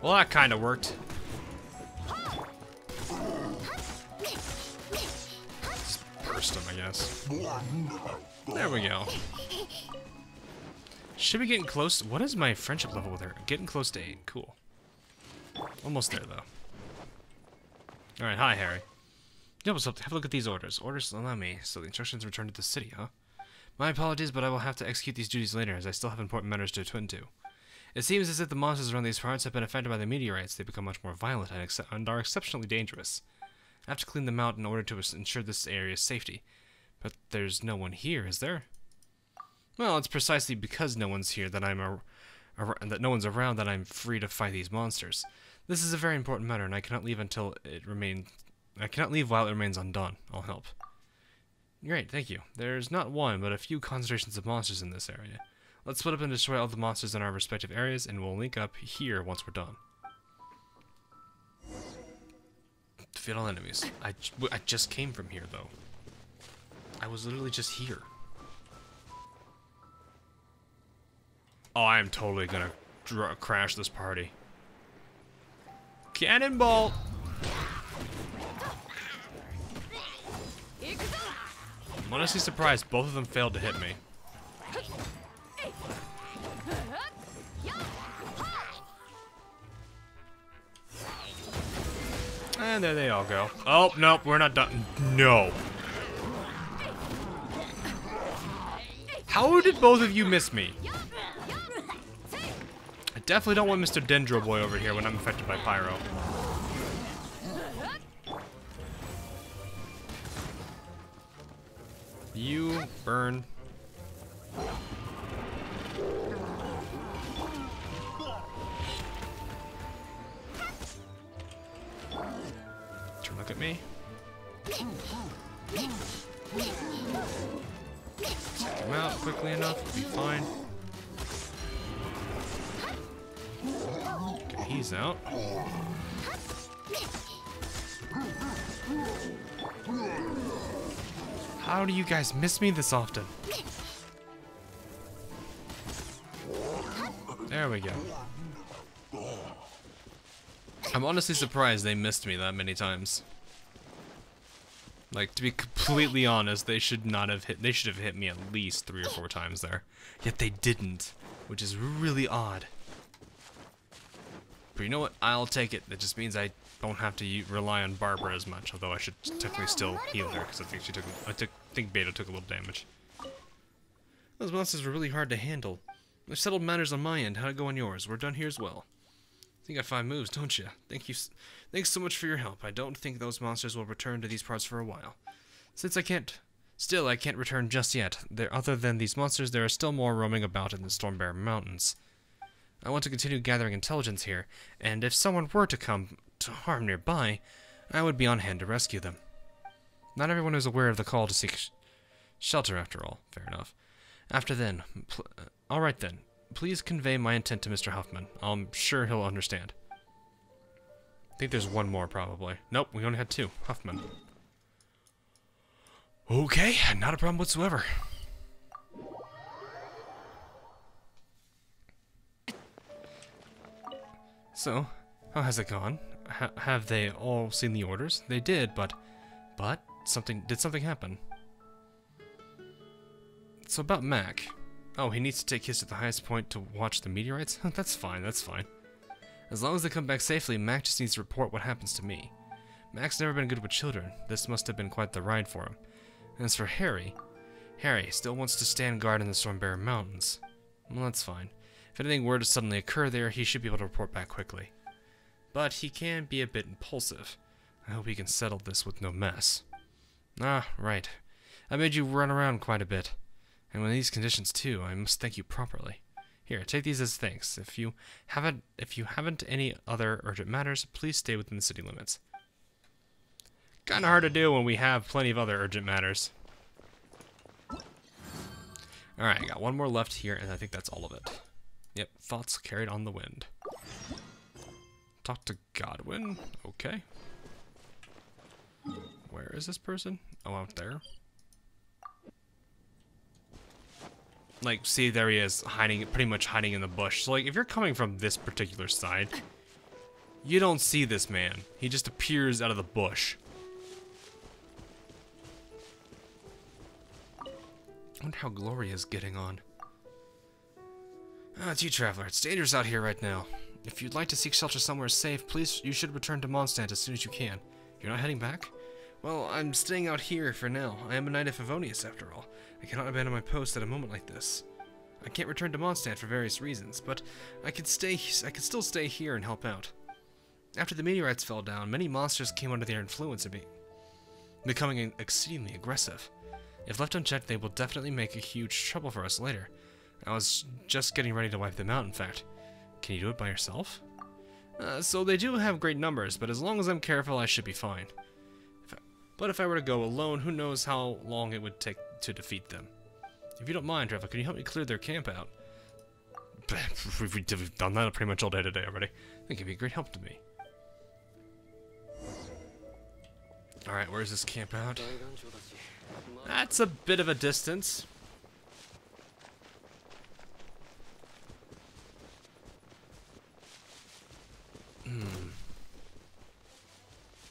Well, that kind of worked. Just burst him, I guess. There we go. Should be getting close. What is my friendship level with her? Getting close to 8. Cool. Almost there, though. Alright, hi, Harry. Yo, what's up? Have a look at these orders. Orders allow me. So the instructions return to the city, huh? My apologies, but I will have to execute these duties later, as I still have important matters to attend to. It seems as if the monsters around these parts have been affected by the meteorites. They become much more violent and are exceptionally dangerous. I have to clean them out in order to ensure this area's safety. But there's no one here, is there? Well, it's precisely because no one's here that that no one's around that I'm free to fight these monsters. This is a very important matter, and I cannot leave while it remains undone. I'll help. Great, thank you. There's not one, but a few concentrations of monsters in this area. Let's split up and destroy all the monsters in our respective areas, and we'll link up here once we're done. Defeat all enemies. I just came from here, though. I was literally just here. Oh, I am totally gonna crash this party. Cannonball! I'm honestly surprised both of them failed to hit me. And there they all go. Oh, nope, we're not done. No. How did both of you miss me? I definitely don't want Mr. Dendro Boy over here when I'm affected by Pyro. You burn. Turn, look at me. Take him out quickly enough, we'll be fine. Okay, he's out. How do you guys miss me this often? There we go. I'm honestly surprised they missed me that many times. Like, to be completely honest, they should have hit me at least 3 or 4 times there. Yet they didn't, which is really odd. But you know what? I'll take it. That just means I don't have to rely on Barbara as much, although I should technically still heal her, because I think think Beto took a little damage. Those monsters were really hard to handle. I've settled matters on my end. How'd it go on yours? We're done here as well. You got 5 moves, don't you? Thanks so much for your help. I don't think those monsters will return to these parts for a while. Since I can't return just yet. Other than these monsters, there are still more roaming about in the Stormbear Mountains. I want to continue gathering intelligence here, and if someone were to come to harm nearby, I would be on hand to rescue them. Not everyone is aware of the call to seek shelter, after all. Fair enough. Alright then. Please convey my intent to Mr. Huffman. I'm sure he'll understand. I think there's one more, probably. Nope, we only had 2. Huffman. Okay, not a problem whatsoever. So, how has it gone? Have they all seen the orders? They did, but did something happen? So about Mac. Oh, he needs to take his to the highest point to watch the meteorites? That's fine, that's fine. As long as they come back safely, Mac just needs to report what happens to me. Mac's never been good with children. This must have been quite the ride for him. And as for Harry still wants to stand guard in the Stormbear Mountains. Well, that's fine. If anything were to suddenly occur there, he should be able to report back quickly. But he can be a bit impulsive. I hope he can settle this with no mess. Ah, right. I made you run around quite a bit. And with these conditions too, I must thank you properly. Here, take these as thanks. If you haven't any other urgent matters, please stay within the city limits. Kinda hard to do when we have plenty of other urgent matters. Alright, I got one more left here, and I think that's all of it. Yep, thoughts carried on the wind. Talk to Godwin. Okay. Where is this person? Oh, out there. Like, see, there he is, pretty much hiding in the bush. So, like, if you're coming from this particular side, you don't see this man. He just appears out of the bush. I wonder how Gloria's getting on. Ah, it's you, traveler. It's dangerous out here right now. If you'd like to seek shelter somewhere safe, please, you should return to Mondstadt as soon as you can. You're not heading back? Well, I'm staying out here for now. I am a knight of Favonius, after all. I cannot abandon my post at a moment like this. I can't return to Mondstadt for various reasons, but I could still stay here and help out. After the meteorites fell down, many monsters came under their influence of me, becoming exceedingly aggressive. If left unchecked, they will definitely make a huge trouble for us later. I was just getting ready to wipe them out, in fact. Can you do it by yourself? So they do have great numbers, but as long as I'm careful, I should be fine. But if I were to go alone, who knows how long it would take to defeat them. If you don't mind, Trevor, can you help me clear their camp out? We've done that pretty much all day today already. I think it'd be a great help to me. Alright, where's this camp out? That's a bit of a distance.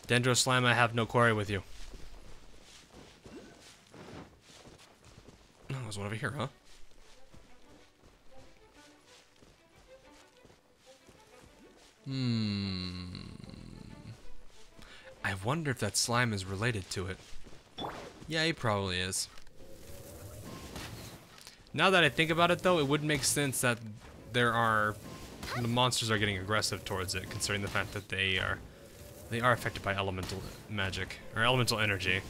Dendro Slime, I have no quarry with you. Oh, there's one over here, huh? I wonder if that slime is related to it. Yeah, he probably is. Now that I think about it, though, it would make sense that the monsters are getting aggressive towards it, considering the fact that they are affected by elemental magic or elemental energy.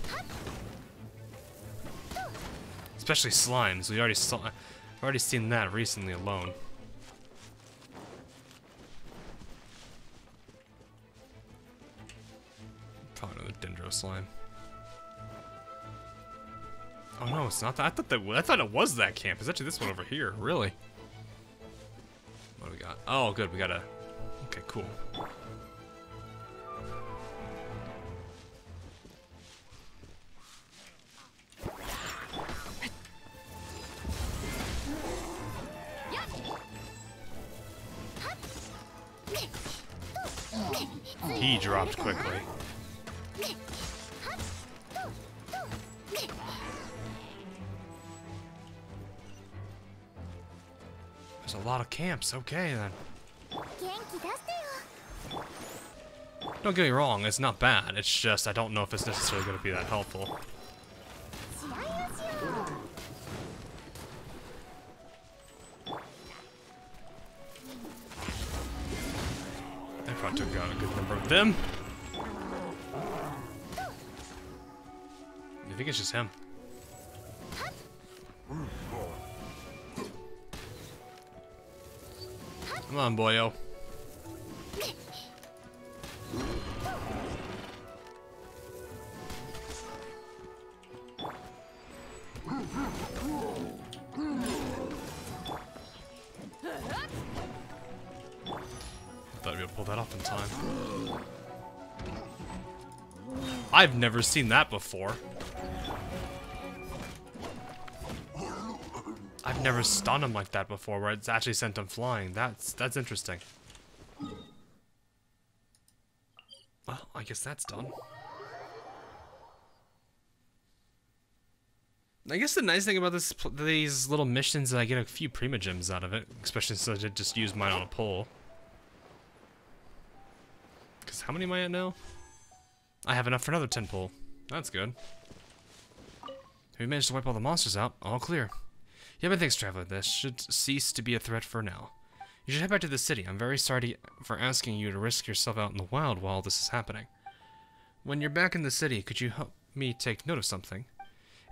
Especially slimes. I've already seen that recently alone. Probably another Dendro slime. Oh no, it's not that. I thought it was that camp. It's actually this one over here. Really? What do we got? Oh, good. We got a. Okay, cool. He dropped quickly. There's a lot of camps. Okay, then. Don't get me wrong, it's not bad. It's just I don't know if it's necessarily going to be that helpful. about to got a good number of them. I think it's just him. Come on, boyo. Thought I'd be able to pull that off in time. I've never seen that before. I've never stunned him like that before, where it's actually sent him flying. That's interesting. Well, I guess that's done. I guess the nice thing about these little missions is I get a few primogems out of it, especially since I just used mine on a pole. Because how many am I at now? I have enough for another 10 pull. That's good. We managed to wipe all the monsters out. All clear. Yeah, but thanks, traveler. This should cease to be a threat for now. You should head back to the city. I'm very sorry for asking you to risk yourself out in the wild while this is happening. When you're back in the city, could you help me take note of something?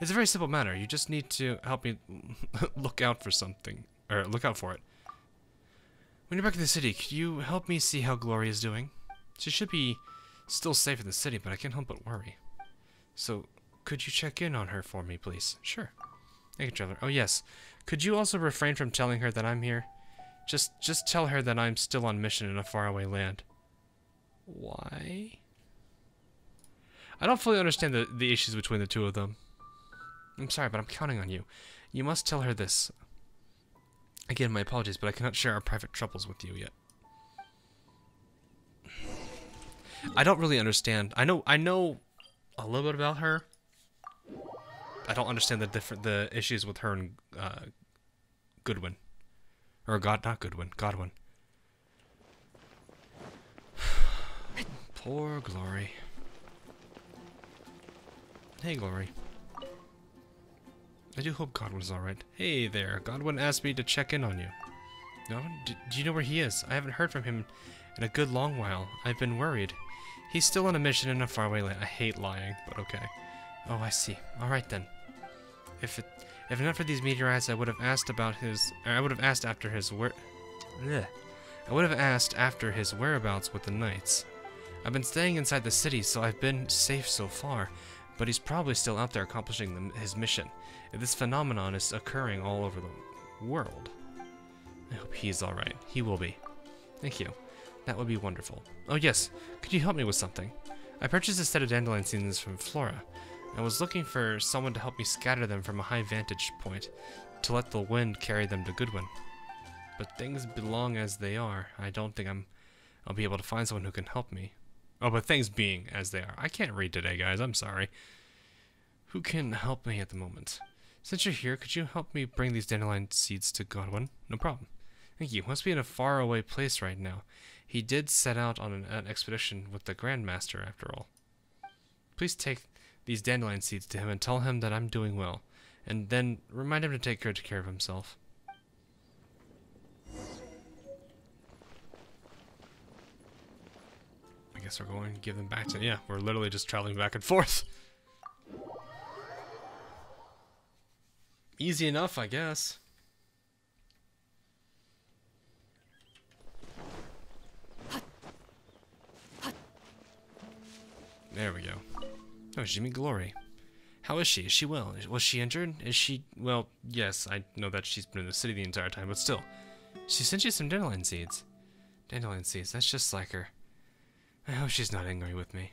It's a very simple matter. You just need to help me look out for something. Or look out for it. When you're back in the city, could you help me see how Glory is doing? She should be still safe in the city, but I can't help but worry. So, could you check in on her for me, please? Sure. Thank you, traveler. Oh, yes. Could you also refrain from telling her that I'm here? Just tell her that I'm still on mission in a faraway land. Why? I don't fully understand the issues between the two of them. I'm sorry, but I'm counting on you. You must tell her this. Again, my apologies, but I cannot share our private troubles with you yet. I don't really understand. I know a little bit about her. I don't understand the issues with her and Goodwin. Or not Goodwin, Godwin. Poor Glory. Hey, Glory. I do hope Godwin's alright. Hey there, Godwin asked me to check in on you. No? Do you know where he is? I haven't heard from him in a good long while. I've been worried. He's still on a mission in a faraway land. I hate lying, but okay. Oh, I see. Alright then. If not for these meteorites, I would have asked after his whereabouts with the knights. I've been staying inside the city, so I've been safe so far, but he's probably still out there accomplishing his mission. If this phenomenon is occurring all over the world. I hope he's alright. He will be. Thank you. That would be wonderful. Oh yes, could you help me with something? I purchased a set of dandelion seeds from Flora. I was looking for someone to help me scatter them from a high vantage point, to let the wind carry them to Goodwin. But things belong as they are. I don't think I'll be able to find someone who can help me. Oh, but things being as they are. I can't read today, guys. I'm sorry. Who can help me at the moment? Since you're here, could you help me bring these dandelion seeds to Godwin? No problem. Thank you. Must be in a faraway place right now. He did set out on an expedition with the Grandmaster, after all. Please take these dandelion seeds to him and tell him that I'm doing well. And then remind him to take good care of himself. I guess we're going to give them back to... Yeah, we're literally just traveling back and forth. Easy enough, I guess. There we go. Oh, Jimmy Glory. How is she? Is she well? Was she injured? Is she... Well, yes, I know that she's been in the city the entire time, but still. She sent you some dandelion seeds. Dandelion seeds, that's just like her. I hope she's not angry with me.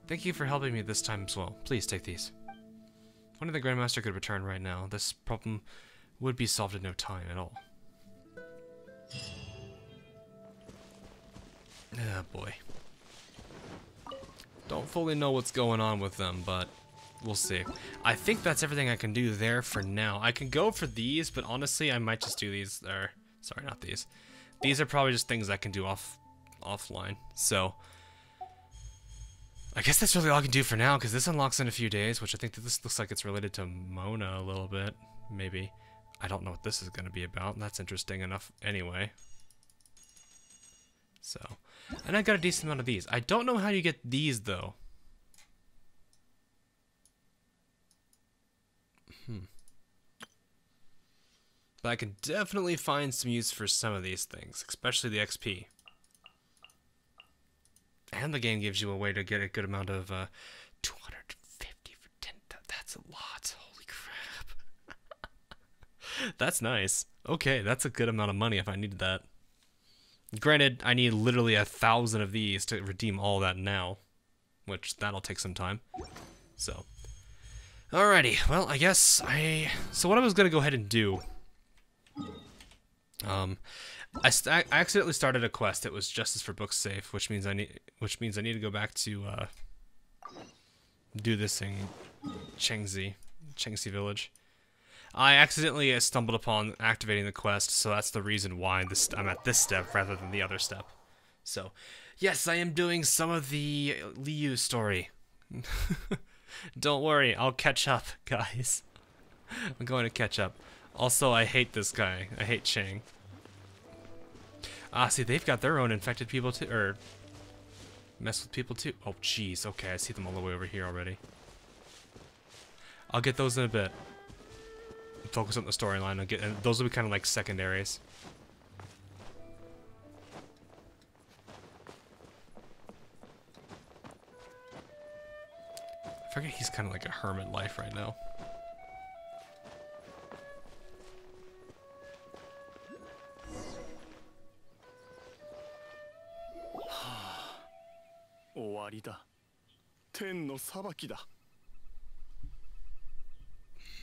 Thank you for helping me this time as well. Please take these. If only the Grandmaster could return right now. This problem would be solved in no time at all. Ah, boy. Don't fully know what's going on with them, but we'll see. I think that's everything I can do there for now. I can go for these, but honestly, I might just do these. Or, sorry, not these. These are probably just things I can do offline. So, I guess that's really all I can do for now, because this unlocks in a few days, which I think that this looks like it's related to Mona a little bit. Maybe. I don't know what this is going to be about. That's interesting enough anyway. So, And I got a decent amount of these. I don't know how you get these, though. But I can definitely find some use for some of these things, especially the XP. And the game gives you a way to get a good amount of 250 for 10. That's a lot. Holy crap. That's nice. Okay, that's a good amount of money if I needed that. Granted, I need literally 1,000 of these to redeem all that now, which that'll take some time. So, alrighty. Well, I guess so what I was gonna go ahead and do. I accidentally started a quest that was Justice for Books Safe, which means I need to go back to do this in Chengxi Village. I accidentally stumbled upon activating the quest, so that's the reason why I'm at this step rather than the other step. So, yes, I am doing some of the Liu story. Don't worry, I'll catch up, guys. I'm going to catch up. Also, I hate this guy. I hate Chang. See, they've got their own infected people too, or mess with people too. Oh, jeez. Okay, I see them all the way over here already. I'll get those in a bit. Focus on the storyline. And those will be kind of like secondaries. I forget he's kind of like a hermit life right now.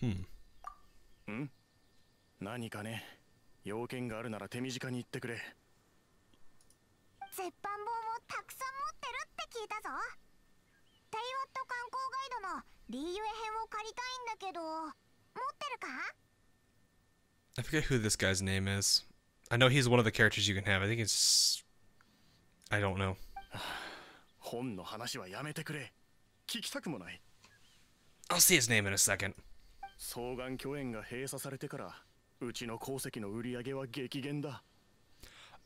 Hmm. 何かね、要件があるなら手短に言ってくれ。絶版本をたくさん持ってるって聞いたぞ。テイワット観光ガイドのリーユエ編を借りたいんだけど、持ってるか？ I forget who this guy's name is. I know he's one of the characters you can have. I think it's... I don't know. 本の話はやめてくれ。聞きたくもない。I'll see his name in a second. 双眼鏡園が閉鎖されてからうちの鉱石の売り上げは激減だ。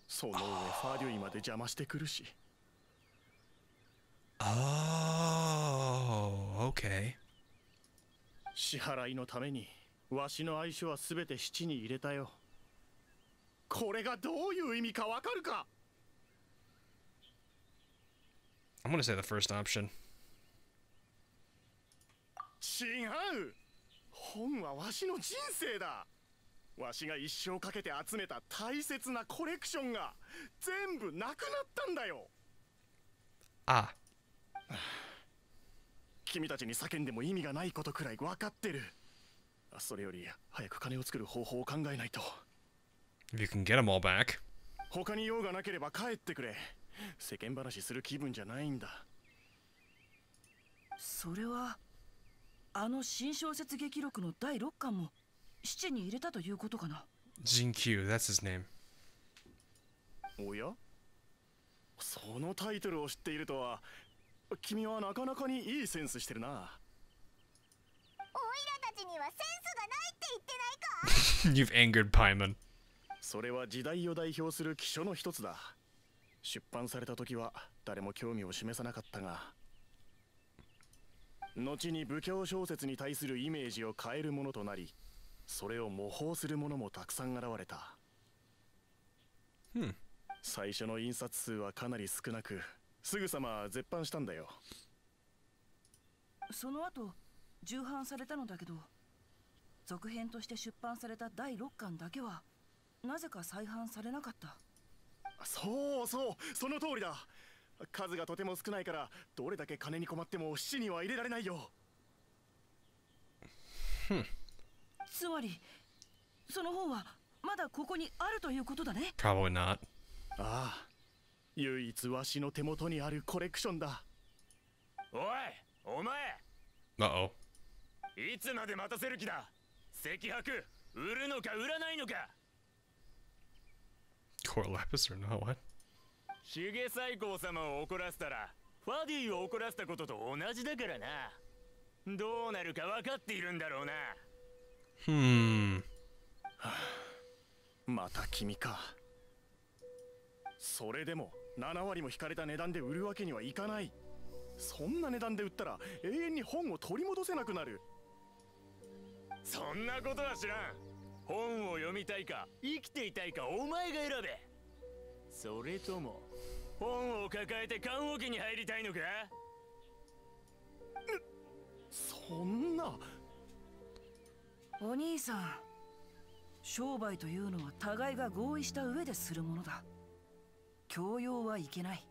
その上ファデュイまで邪魔してくるし。Oh, okay. 支払いのためにわしの愛称はすべて七に入れたよ。これがどういう意味かわかるか？ I'm gonna say the first option. 違う。本はわしの人生だ。わしが一生かけて集めた大切なコレクションが全部なくなったんだよ。あ。君たちに叫んでも意味がないことくらい分かってる。それより早く金を作る方法を考えないと。If you can get them all back. 他に用がなければ帰ってくれ。世間話する気分じゃないんだ。それはあの新小説劇録の第6巻も七に入れたということかな。Jinkyu, that's his name. おや？そのタイトルを知っているとは、君はなかなかにいいセンスしてるな。おいらたちにはセンスがないって言ってないか？ You've angered Paimon. それは時代を代表する奇書の一つだ。出版された時は誰も興味を示さなかったが、後に武教小説に対するイメージを変えるものとなり、それを模倣するものもたくさん現れた。最初の印刷数はかなり少なく、すぐさま絶版したんだよ。その後重版されたのだけど、続編として出版された第6巻だけはなぜか再版されなかった。そうそう、その通りだ。数がとても少ないからどれだけ金に困っても七には入れられないよ。つまりその本はまだここにあるということだね。 Probably not. ああ、唯一わしの手元にあるコレクションだ。おい、お前。Uh-oh. いつまで待たせる気だ。石箔売るのか売らないのか。Core Lapis or no? What? ヒゲ最高様を怒らせたらファディを怒らせたことと同じだからな。どうなるか分かっているんだろうな。また君か。それでも7割も引かれた値段で売るわけにはいかない。そんな値段で売ったら永遠に本を取り戻せなくなる。そんなことは知らん。本を読みたいか生きていたいかお前が選べ。それとも本を抱えて棺桶に入りたいのか？そんな。お兄さん、商売というのは互いが合意した上でするものだ。強要はいけない。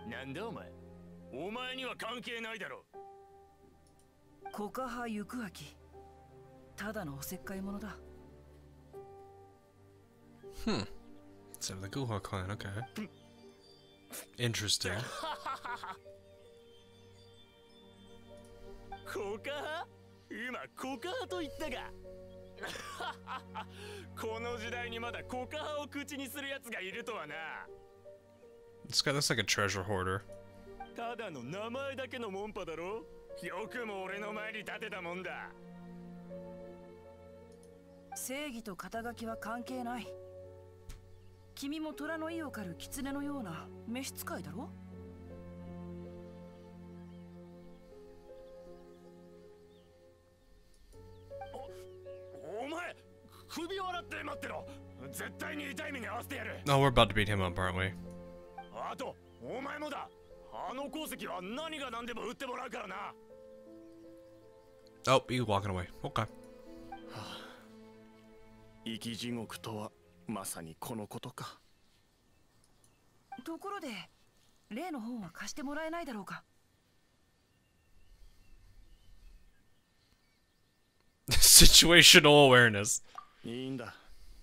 なんだお前。お前には関係ないだろ。コカハ行く秋、ただのおせっかい者だ。So the Guha clan, okay. Interesting. コカハ？今コカハと言ったが。この時代にまだコカハを口にするやつがいるとはな。This guy looks like a treasure hoarder. ただの名前だけのモンパだろ。よくも俺の前に立てたもんだ。正義と肩書きは関係ない。君も虎の意を狩る狐のような召使いだろ。お前、首を洗って待ってろ。絶対に痛い目に合わせてやる。Oh, we're about to beat him up, aren't we? あと、お前もだ。あの鉱石は何が何でも売ってもらうからな。Oh, he's walking away. Okay. 生き地獄とはまさにこのことか。ところで、例の本は貸してもらえないだろうか。Situational awareness. いいんだ。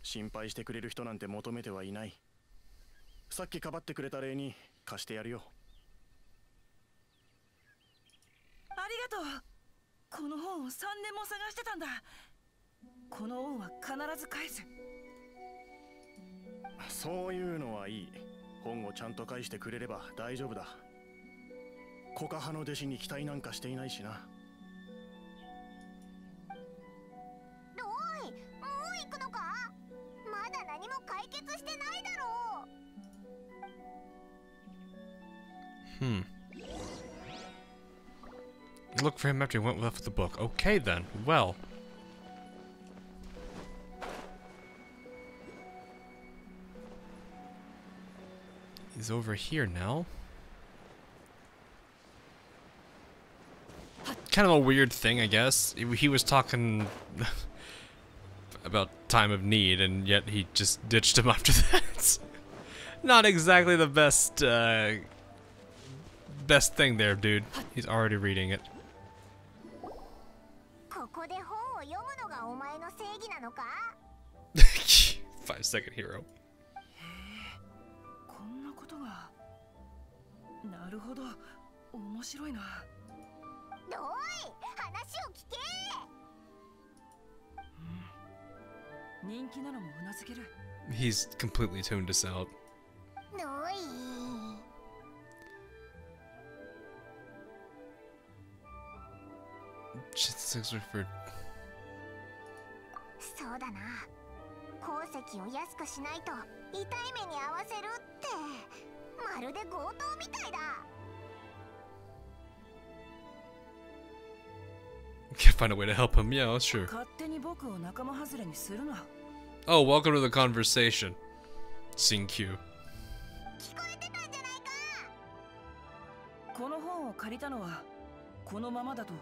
心配してくれる人なんて求めてはいない。さっきかばってくれた例に貸してやるよ。ありがとう。この本を3年も探してたんだ。この恩は必ず返す。そういうのはいい。本をちゃんと返してくれれば大丈夫だ。コカハの弟子に期待なんかしていないしな。おい、もう行くのか？まだ何も解決してないだろう。Look for him after he went left the book. Okay then. Well. He's over here now. Kind of a weird thing, I guess. He was talking about time of need, and yet he just ditched him after that. Not exactly the best, best thing there, dude. He's already reading it. ここで本を読むのがお前の正義なのか？ 5-second hero. こんなことが。なるほど、面白いな。おい、話を聞け。人気なのもうなずける。He's completely tuned us out. おい。for そうだな。鉱石を安くしないと痛い目に遭わせるってまるで強盗みたいだ。Can't find a way to help him. Yeah, sure. 勝手に僕を仲間外れにするな。Oh, welcome to the conversation. Scene Q. 聞こえてたんじゃないか。この本を借りたのはこのままだと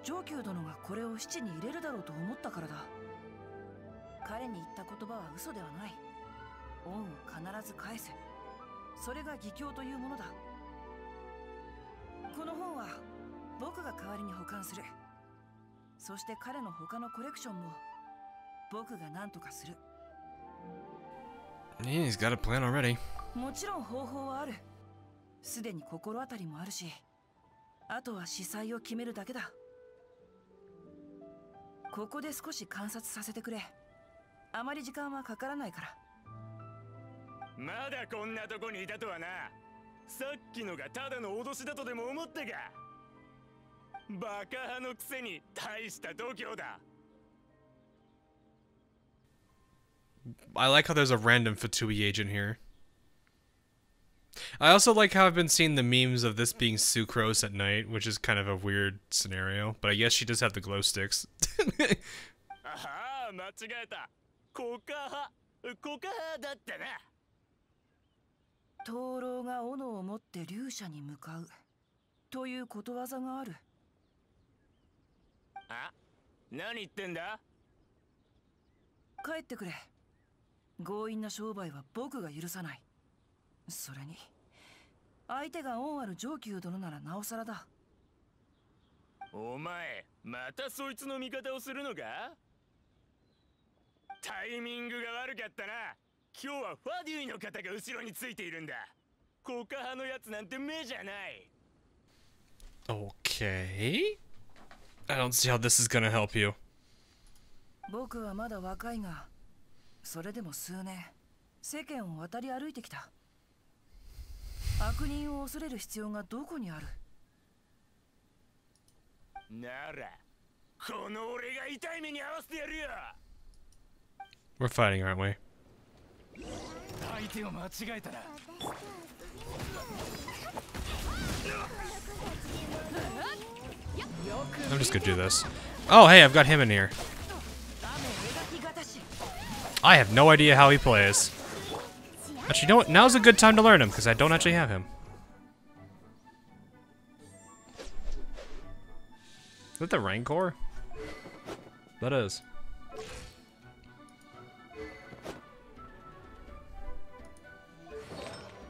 上級殿がこれを七に入れるだろうと思ったからだ。彼に言った言葉は嘘ではない。恩を必ず返せ。それが義教というものだ。この本は僕が代わりに保管する。そして彼の他のコレクションも僕が何とかする。Yeah, he's got a plan already. もちろん方法はある。すでに心当たりもあるし、あとは司祭を決めるだけだ。ここで少し観察させてくれ。あまり時間はかからないから。まだこんなとこにいたとはな。さっきのがただの脅しだとでも思ったか。バカ派のくせに大した度胸だ。I like how there's a random Fatui agent here. I also like how I've been seeing the memes of this being Sucrose at night, which is kind of a weird scenario. But I guess she does have the glow sticks. Aha, 間違えた。コカハだったな。灯籠が斧を持って竜舎に向かうということわざがある。あ、何言ってんだ？帰ってくれ。強引な商売は僕が許さない。それに相手が恩ある上級殿ならなおさらだ。お前またそいつの味方をするのか？タイミングが悪かったな。今日はファデュイの方が後ろについているんだ。コカハのやつなんて目じゃない。 Okay. I don't see how this is gonna help you. 僕はまだ若いが、それでも数年世間を渡り歩いてきた。悪人を恐れる必要がどこにある？ならこの俺が痛い目に合わせてやるよ。 We're fighting, aren't we? 相手を間違えたら。I'm just gonna do this. Oh, hey, I've got him in here. I have no idea how he plays. Actually, you know what? Now's a good time to learn him, because I don't actually have him. Is that the Rancor? That is.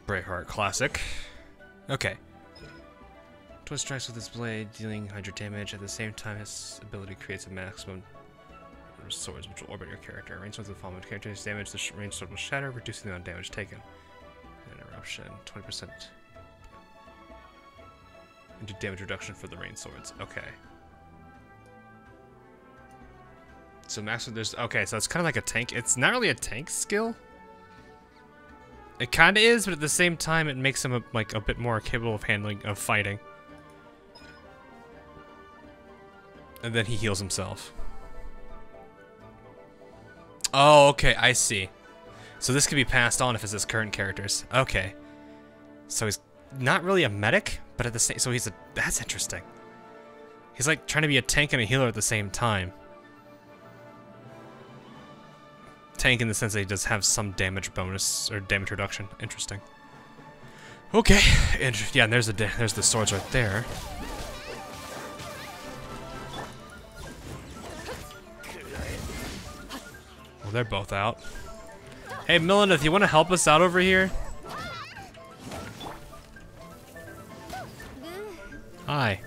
Braveheart classic. Okay. Twist strikes with his blade, dealing 100 damage. At the same time, his ability creates a maximum of swords which will orbit your character. Range swords with the following characters damage, the range sword will shatter, reducing the amount of damage taken. Interruption, 20%. And do damage reduction for the range swords. Okay. So maximum, there's okay. So it's kind of like a tank. It's not really a tank skill. It kind of is, but at the same time, it makes him like a bit more capable of fighting. And then he heals himself. Oh, okay, I see. So this could be passed on if it's his current characters. Okay. So he's not really a medic, but at the same, so he's a, that's interesting. He's like trying to be a tank and a healer at the same time. Tank in the sense that he does have some damage bonus or damage reduction. Interesting. Okay, yeah, and there's the swords right there. Well, they're both out. Hey, Milanith, you want to help us out over here? Hi.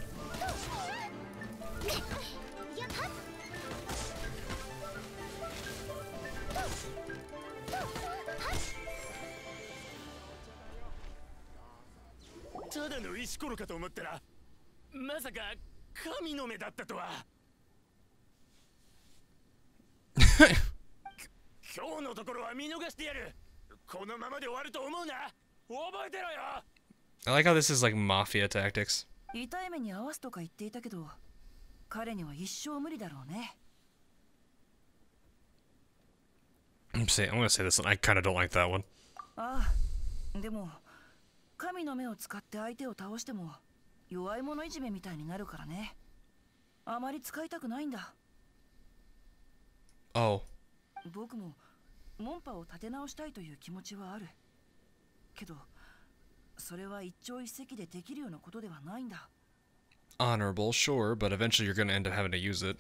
I like how this is like mafia tactics. 痛い目に合わすとか言っていたけど、彼には一生無理だろうね。I'm gonna say this one. I kind of don't like that one. ああ、でも神の目を使って相手を倒しても弱い者いじめみたいになるからね。あまり使いたくないんだ。Oh. 僕も門派を立て直したいという気持ちはある。けど、それは一朝一夕でできるようなことではないんだ。Honorable, sure, but eventually you're gonna end up having to use it.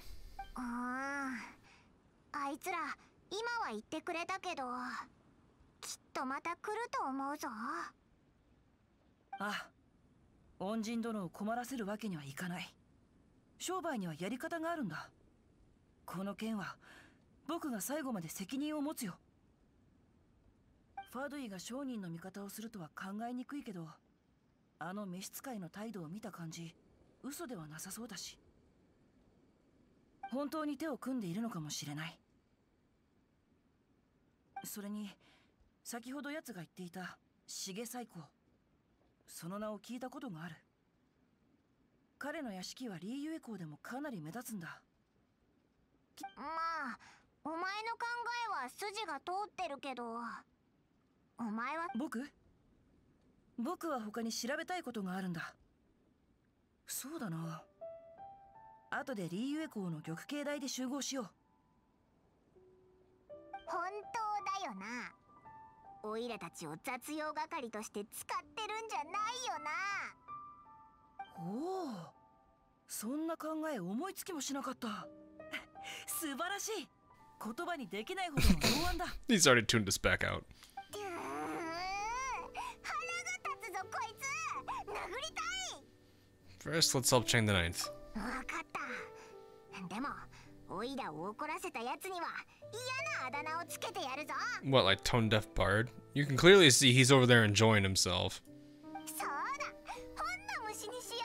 あいつら今は言ってくれたけど、きっとまた来ると思うぞ。ああ、恩人殿を困らせるわけにはいかない。商売にはやり方があるんだ。この件は僕が最後まで責任を持つよ。ファドゥイが商人の味方をするとは考えにくいけど、あの召使いの態度を見た感じ、嘘ではなさそうだし、本当に手を組んでいるのかもしれない。それに、先ほど奴が言っていた重最高、その名を聞いたことがある。彼の屋敷はリーユエ港でもかなり目立つんだ。まあお前の考えは筋が通ってるけど、お前は僕は他に調べたいことがあるんだ。そうだな。後でリーユエ校の玉形台で集合しよう。本当だよな。おいらたちを雑用係として使ってるんじゃないよな。おお、そんな考え思いつきもしなかった。素晴らしい。言葉にできないほどの剛腕だ。He's already tuned us back out. 腹が立つぞこいつ。殴りたい。 First, let's help Chang the Ninth. わかった。でもおいらを怒らせたやつには嫌なあだ名をつけてやるぞ。 What, like tone deaf bard? You can clearly see he's over there enjoying himself. そうだ。本の虫にしよ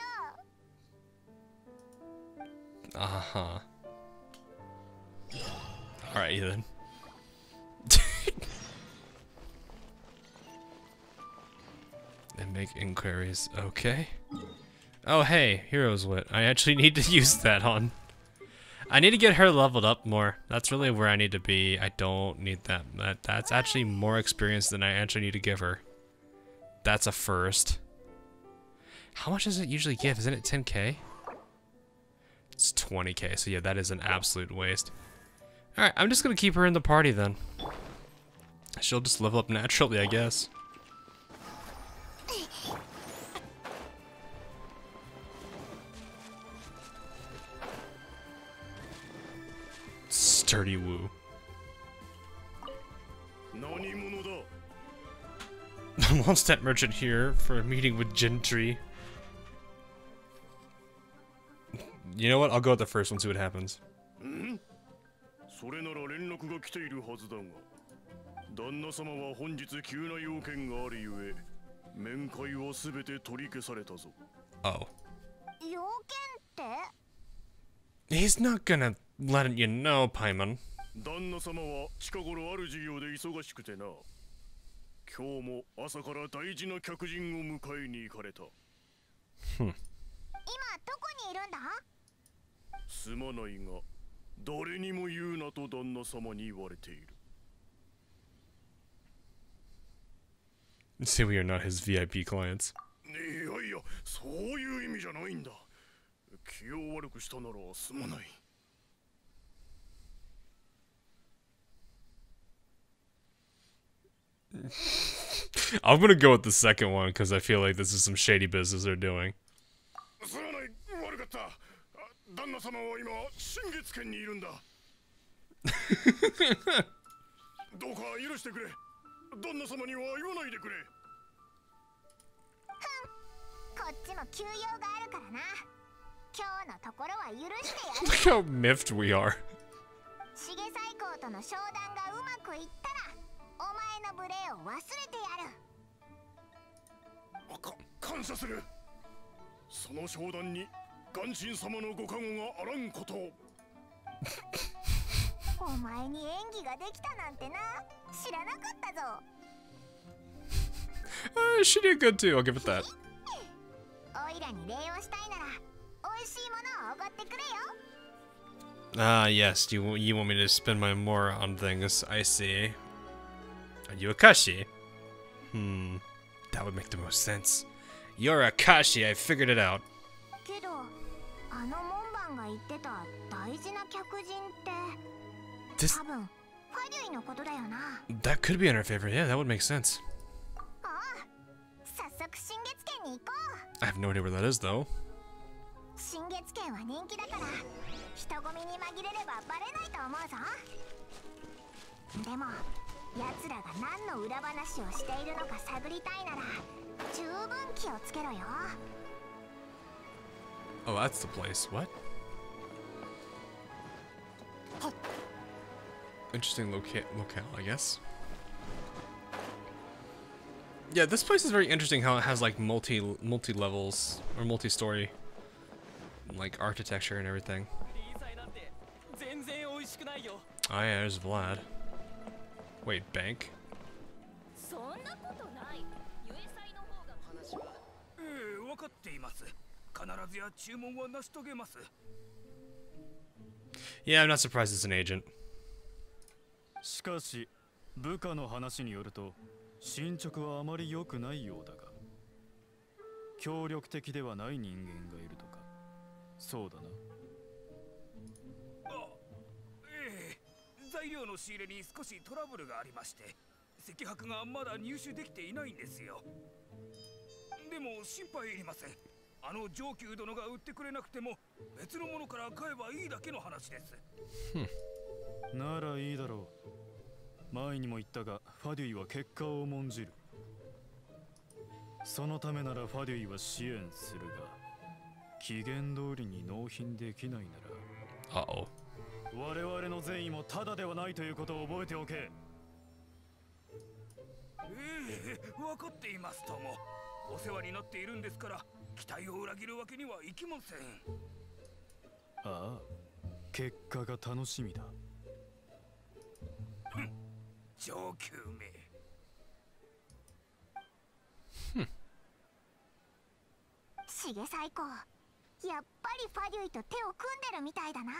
う。Uh-huh. Alright, Ethan. And make inquiries. Okay. Oh, hey, Hero's Wit. I actually need to use that on. I need to get her leveled up more. That's really where I need to be. I don't need that. That's actually more experience than I actually need to give her. That's a first. How much does it usually give? Isn't it 10k? It's 20k, so yeah, that is an absolute waste. Alright, I'm just gonna keep her in the party then. She'll just level up naturally, I guess. Sturdy woo. Mondstadt merchant here for a meeting with Gentry. You know what? I'll go with the first one, see what happens. それなら連絡が来ているはずだが、旦那様は本日急な用件があるゆえ、面会はすべて取り消されたぞ。Oh. 要件って？ He's not gonna let you know, Paimon. 旦那様は近頃ある事業で忙しくてな。今日も朝から大事な客人を迎えに行かれた。今どこにいるんだ？すまないが、誰にも言うなと旦那様に言われている。Say we are not his VIP clients. いやいや、そういう意味じゃないんだ。気を悪くしたならすまない。I'm gonna go with the second one because I feel like this is some shady business they're doing. すまない、悪かった。旦那様は今、新月県にいるんだ。どうか許してくれ。旦那様には言わないでくれ。こっちも休養があるからな。今日のところは許してやる。Look how miffed we are. 重最高との商談がうまくいったら、お前の無礼を忘れてやる。感謝する。その商談に元神様のご加護があらんことを。お前に演技ができたなんてな、知らなかったぞ。She did good too, I'll give it that. おいらに礼をしたいなら、美味しいものをおごってくれよ。Ah, yes, you want me to spend my more on things, I see. Are you Akashi? That would make the most sense. You're Akashi, I figured it out. けど、あの門番が言ってた大事な客人って、多分ファデュイのことだよな。That could be in our favor, yeah, that would make sense. ああ、早速新月県に行こう。 I have no idea where that is, though. 新月県は人気だから、人混みに紛れればバレないと思うぞ。でも、奴らが何の裏話をしているのか探りたいなら、十分気をつけろよ。Oh, that's the place. What? Interesting locale, I guess. Yeah, this place is very interesting how it has like multi levels or multi-story like architecture and everything. Oh yeah, there's Vlad. Wait, bank? Yeah, I'm not surprised it's an agent. しかし部下の話によると進捗はあまり良くないようだが、協力的ではない人間がいるとか。そうだな。材料の仕入れに少しトラブルがありまして、石箔がまだ入手できていないんですよ。でも心配いりません。あの上級殿が売ってくれなくても別のものから買えばいいだけの話です。ならいいだろう。前にも言ったがファデュイは結果を重んじる。そのためならファデュイは支援するが、期限通りに納品できないなら我々の善意もただではないということを覚えておけ。分かっていますとも。お世話になっているんですから期待を裏切るわけにはいきません。ああ、結果が楽しみだ。上級め。シゲ最高。やっぱりファデュイと手を組んでるみたいだな。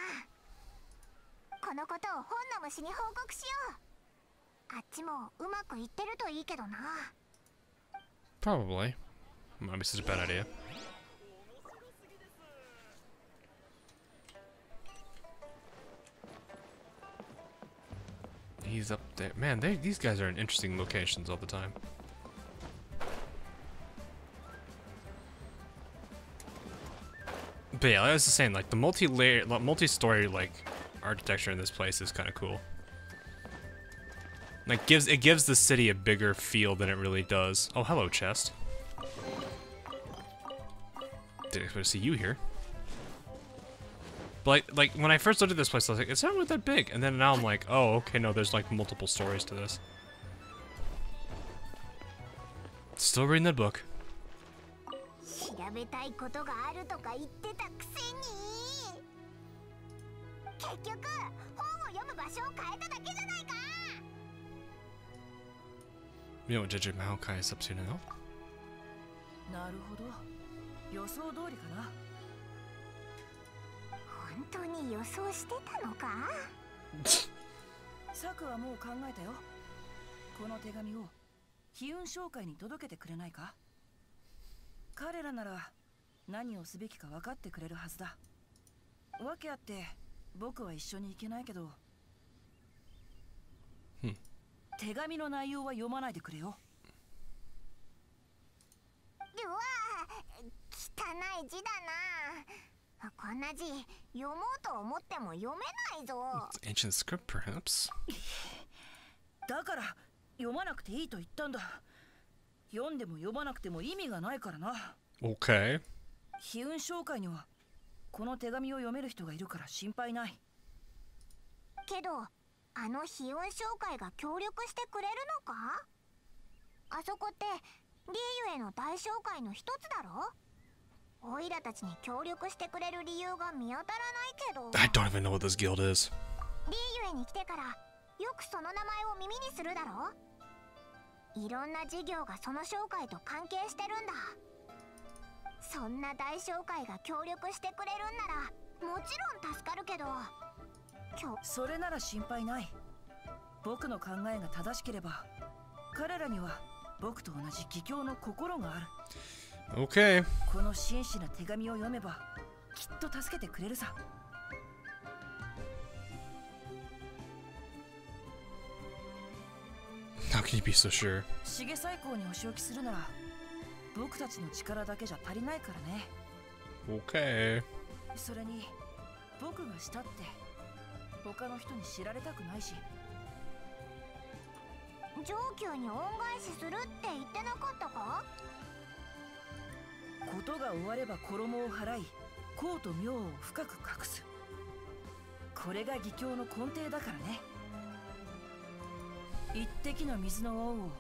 このことを本の虫に報告しよう。あっちもうまくいってるといいけどな。Probably. Maybe this is a bad idea. He's up there. Man, these guys are in interesting locations all the time. But yeah, like I was just saying, like the multi-story like architecture in this place is kind of cool. Like it gives the city a bigger feel than it really does. Oh, hello, chest. Didn't expect to see you here. But like when I first looked at this place, I was like, it's not really that big. And then now I'm like, oh, okay, no, there's like multiple stories to this. Still reading the book. 調べたいことがあるとか言ってたくせに、結局本を読む場所を変えただけじゃないか。You know what Judge Maokai is up to now? なるほど。予想通りかな。本当に予想してたのか。策はもう考えたよ。この手紙を悲運商会に届けてくれないか。彼らなら何をすべきか分かってくれるはずだ。わけあって僕は一緒に行けないけど、手紙の内容は読まないでくれよ。うわ、汚い字だな。こんな字読もうと思っても読めないぞ。Ancient script, perhaps. だから読まなくていいと言ったんだ。読んでも読まなくても意味がないからな。Okay. 悲運商会にはこの手紙を読める人がいるから心配ない。けどあの悲運商会が協力してくれるのか。あそこってリーユへの大商会の一つだろ。オイラたちに協力してくれる理由が見当たらないけど。I don't even know what this guild is. リーユへに来てからよくその名前を耳にするだろ。いろんな事業がその商会と関係してるんだ。そんな大商会が協力してくれるんならもちろん助かるけど。それなら心配ない。僕の考えが正しければ彼らには僕と同じ義教の心がある。Okay. この真摯な手紙を読めばきっと助けてくれるさ。How can you be so sure? 重最高にお仕置きするなら僕たちの力だけじゃ足りないからね。Okay. それに僕がしたって他の人に知られたくないし。上級に恩返しするって言ってなかったか。ことが終われば衣を払い公と名を深く隠す。これが義教の根底だからね。一滴の水の恩を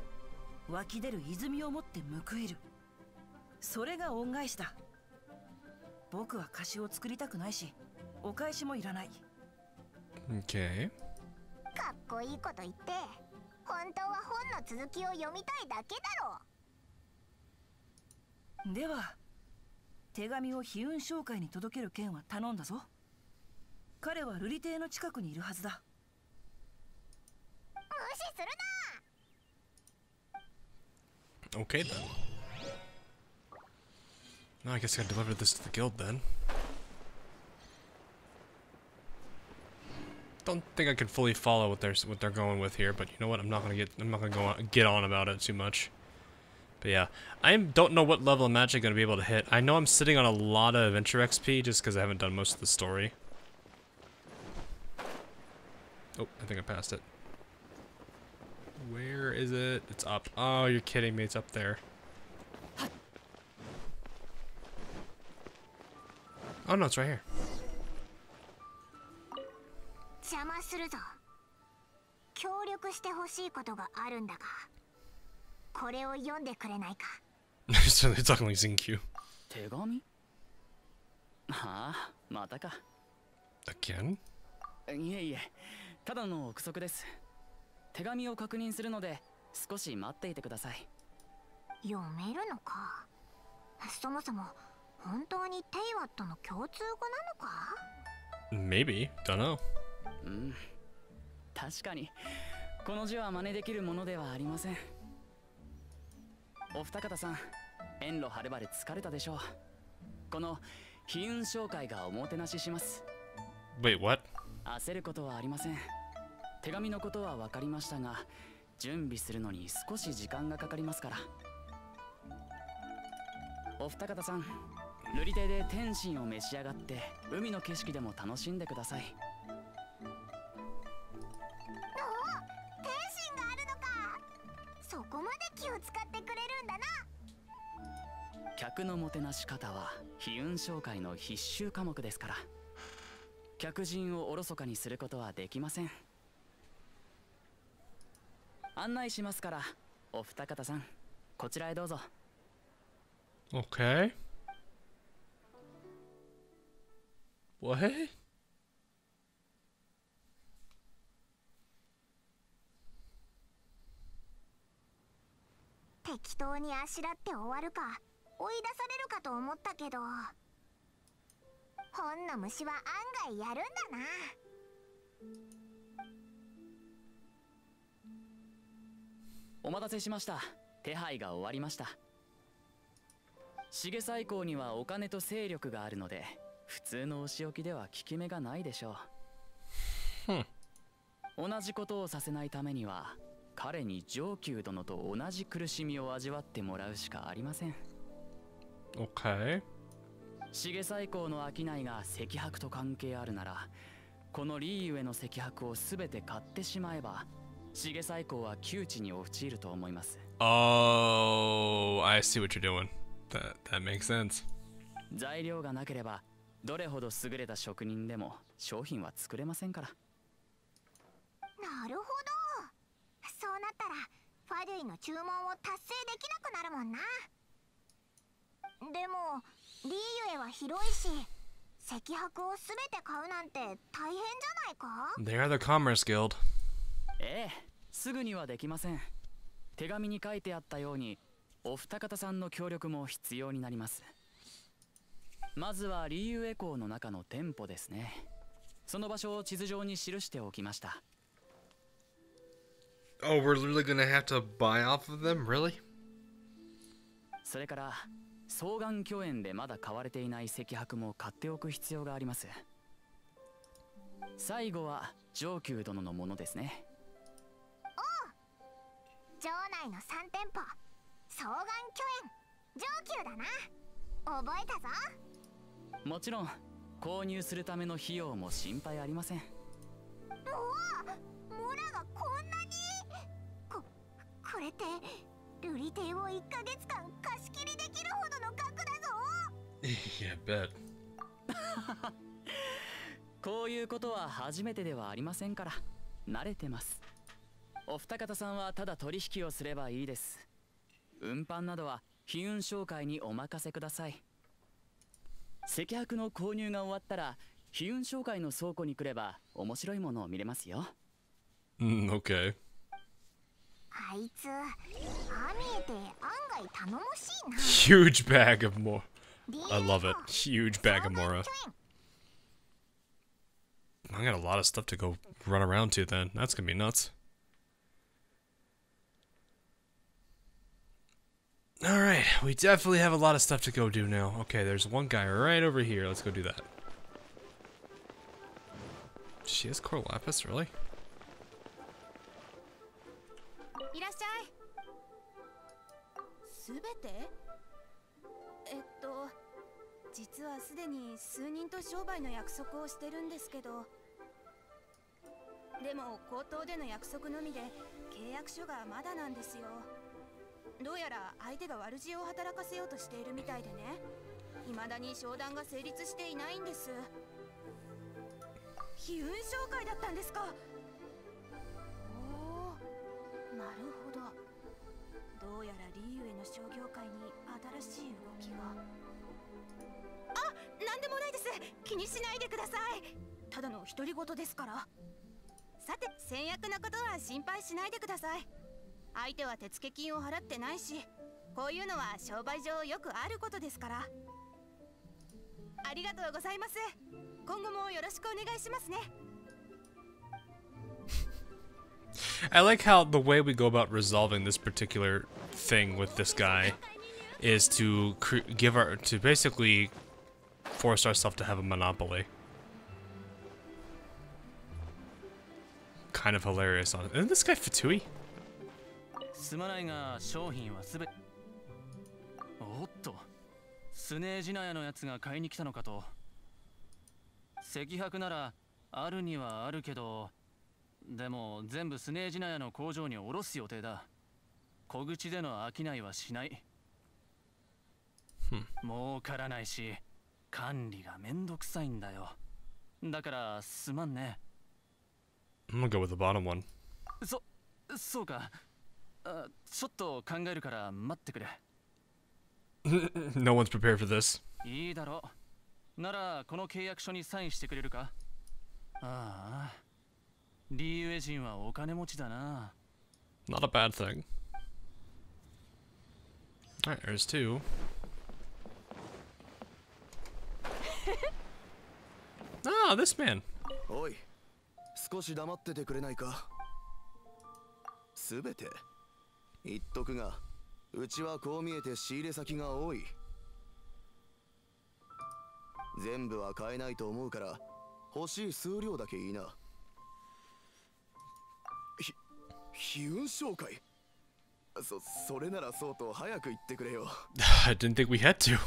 湧き出る泉をもって報える。それが恩返しだ。僕は貸しを作りたくないしお返しもいらない。Okay. かっこいいこと言って本当は本の続きを読みたいだけだろ。では手紙を悲運商会に届ける件は頼んだぞ。彼は瑠璃亭の近くにいるはずだ。Okay then. Now I guess I gotta deliver this to the guild then. Don't think I can fully follow what they're going with here, but you know what? I'm not gonna get on about it too much. But yeah, I don't know what level I'm actually gonna be able to hit. I know I'm sitting on a lot of adventure XP just because I haven't done most of the story. Oh, I think I passed it. Where is it? It's up. Oh, you're kidding me. It's up there. Oh no, it's right here. 邪魔するぞ。協力してほしいことがあるんだが、これを読んでくれないか。So they're talking like Zinkyou. 手紙？はあ、またか。Again? いえいえ、ただの憶測です。手紙を確認するので少し待っていてください。読めるのか。そもそも本当にテイワットの共通語なのか？ Maybe. Don't know. うん。確かにこの字は真似できるものではありません。お二方さん、遠路はるばる疲れたでしょう。この悲運紹介がおもてなしします。 Wait, what? 焦ることはありません。手紙のことは分かりましたが、準備するのに少し時間がかかりますから。お二方さん、瑠璃亭で天津を召し上がって海の景色でも楽しんでください。天津があるのか。そこまで気を使ってくれるんだな。客のもてなし方は悲運紹介の必修科目ですから、客人をおろそかにすることはできません。案内しますから、お二方さん、こちらへどうぞ。Okay. What? 適当にあしらって終わるか、追い出されるかと思ったけど、本の虫は案外やるんだな。お待たせしました。手配が終わりました。重最高にはお金と勢力があるので、普通のお仕置きでは効き目がないでしょう。同じことをさせないためには、彼に上級殿と同じ苦しみを味わってもらうしかありません。Okay. 重最高の商いが石箔と関係あるなら、このリーユへの石箔をすべて買ってしまえば、重最高は窮地に陥ると思います。Oh, I see what you're doing. That makes sense. 材料がなければ、どれほど優れた職人でも商品は作れませんから。なるほど。そうなったらファデュイの注文を達成できなくなるもんな。でもリーユエは広いし、石箔をすべて買うなんて大変じゃないか。 They are the Commerce Guild. ええ、すぐにはできません。手紙に書いてあったように、お二方さんの協力も必要になります。まずはリーユエ港の中の店舗ですね。その場所を地図上に記しておきました。Oh, we're literally gonna have to buy off of them? Really? それから双眼巨園でまだ買われていない石箔も買っておく必要があります。最後は上級殿のものですね。おう、城内の3店舗、双眼巨園、上級だな。覚えたぞ。もちろん購入するための費用も心配ありません。おお、モラがこんなに。これって瑠璃亭を1ヶ月間貸し切りできるほどの額だぞ。Yeah, bet. こういうことは初めてではありませんから、慣れてます。お二方さんはただ取引をすればいいです。運搬などは悲運商会にお任せください。石箔の購入が終わったら、悲運商会の倉庫に来れば面白いものを見れますよ。Okay. あいつ、ああ見えて案外頼もしいな。 Huge bag of more. I love it. Huge bag of Mora. I got a lot of stuff to go run around to then. That's gonna be nuts. Alright, we definitely have a lot of stuff to go do now. Okay, there's one guy right over here. Let's go do that. She has Coral Lapis, really? いらっしゃい。すべて？実はすでに数人と商売の約束をしてるんですけど、でも口頭での約束のみで契約書がまだなんですよ。どうやら相手が悪知恵を働かせようとしているみたいでね、未だに商談が成立していないんです。悲運商会だったんですか。おお、なるほど。どうやらリーウェの商業界に新しい動きが。あ、なんでもないです。気にしないでください。ただの独り言ですから。さて、先約のことは心配しないでください。相手は手付金を払ってないし、こういうのは商売上よくあることですから。ありがとうございます。今後もよろしくお願いしますね。I like how the way we go about resolving this particular thing with this guy is to basically force ourselves to have a monopoly. Kind of hilarious on it. Isn't this guy Fatui? すまないが商品はすべて。おっと、スネージナヤのやつが買いに来たのかと。石箔ならあるにはあるけど、でも全部スネージナヤの工場に卸す予定だ。小口での商いはしない。儲からないし、管理がめんどくさいんだよ。だからすまんね。I'm gonna go with the bottom one. そうか。ちょっと考えるから待ってくれ。No one's prepared for this. いいだろう。ならこの契約書にサインしてくれるか。ああ、リーウェ人はお金持ちだな。Not a bad thing. Alright, there's two. Ah, this man. おい、少し黙っててくれないか。すべて言っとくが、うちはこう見えて仕入れ先が多い。全部は買えないと思うから欲しい数量だけいいな。悲運商会。それならそうと早く言ってくれよ。I didn't think we had to.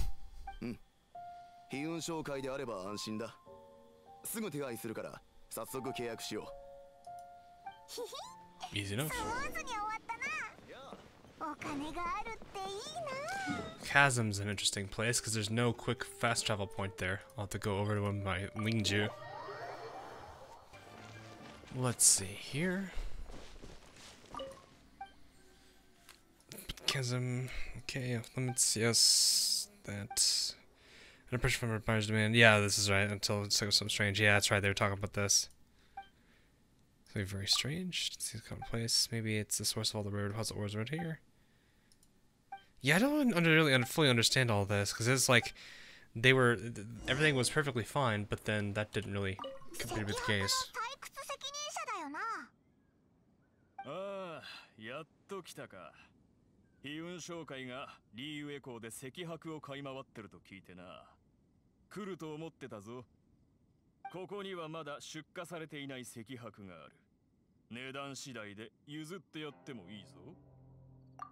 悲運商会であれば安心だ。すぐ手配するから早速契約しよう。Easy enough. Chasm's an interesting place because there's no quick fast travel point there. I'll have to go over to him by Lingju. Let's see here. Chasm. Okay, limits. Yes, that. Under pressure from a buyer's demand. Yeah, this is right. Until it's something strange. Yeah, that's right. They were talking about this. Something very strange. Let's see the common place. Maybe it's the source of all the rare deposit ores right here. Yeah, I don't really fully understand all this because it's like everything was perfectly fine, but then that didn't really compare with the case. ああ、やっと来たか。悲運商会がリーウェ港で石箔を買い回ってると聞いてな。来ると思ってたぞ。ここにはまだ出荷されていない石箔がある。値段次第で譲ってやってもいいぞ。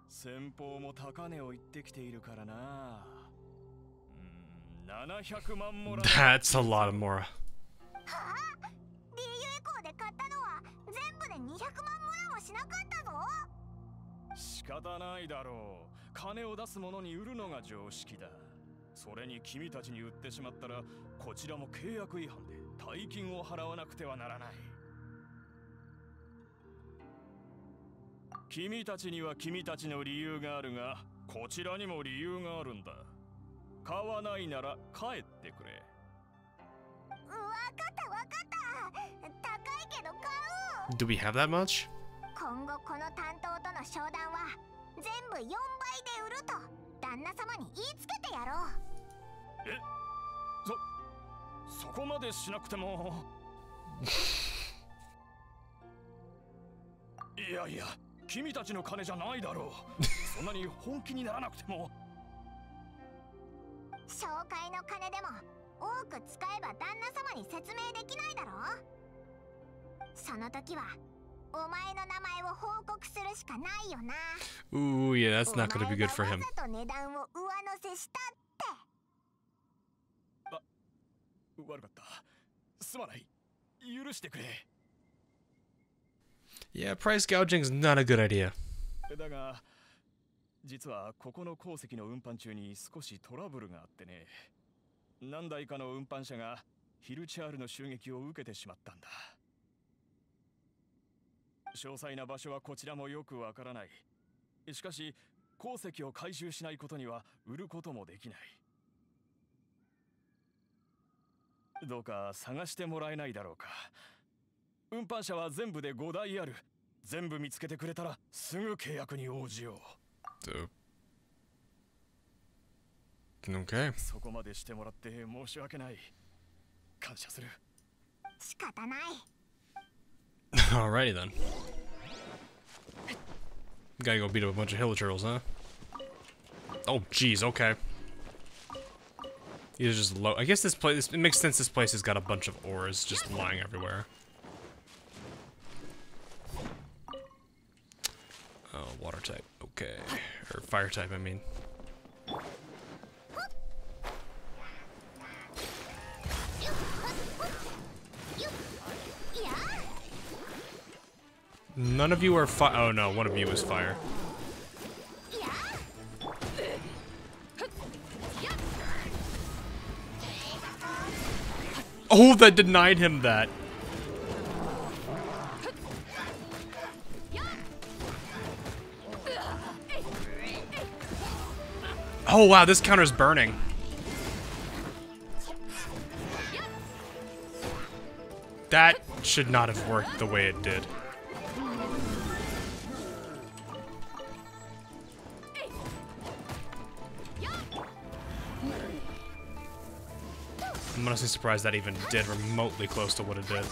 先方も高値を言ってきているからな。700万もらう。That's a lot of more. はあ、リーウェ港で買ったのは全部で200万もらもしなかったぞ。仕方ないだろう。金を出す者に売るのが常識だ。それに君たちに売ってしまったらこちらも契約違反で大金を払わなくてはならない。君たちには君たちの理由があるが、こちらにも理由があるんだ。買わないなら帰ってくれ。わかったわかった。高いけど買う。Do we have that much? 今後この担当との商談は全部4倍で売ると旦那様に言いつけてやろう。そこまでしなくても。いやいや、君たちの金じゃないだろう。そんなに本気にならなくても。紹介の金でも多く使えば旦那様に説明できないだろう。その時はお前の名前を報告するしかないよな。 Ooh, yeah, that's not gonna be good for him. お前がわざと値段を上乗せしたって。悪かった。すまない。許してくれ。Yeah, price gouging's not a good idea. だが実はここの鉱石の運搬中に少しトラブルがあってね。何台かの運搬車がヒルチャールの襲撃を受けてしまったんだ。詳細な場所はこちらもよくわからない。しかし鉱石を回収しないことには売ることもできない。どうか探してもらえないだろうか。運搬車は全部で5台ある。全部見つけてくれたらすぐ契約に応じよう。Okay. そこまでしてもらって申し訳ない。感謝する。仕方ない。Alrighty then. Gotta go beat up a bunch of hill turtles, huh? Oh, jeez. Okay. These are just low. I guess this place. It makes sense. This place has got a bunch of ores just lying everywhere. Oh, water type. Okay, or fire type. I mean. None of you are fire. Oh no, one of you is fire. Oh, that denied him that. Oh wow, this counter's burning. That should not have worked the way it did. I'm honestly surprised that even did remotely close to what it did.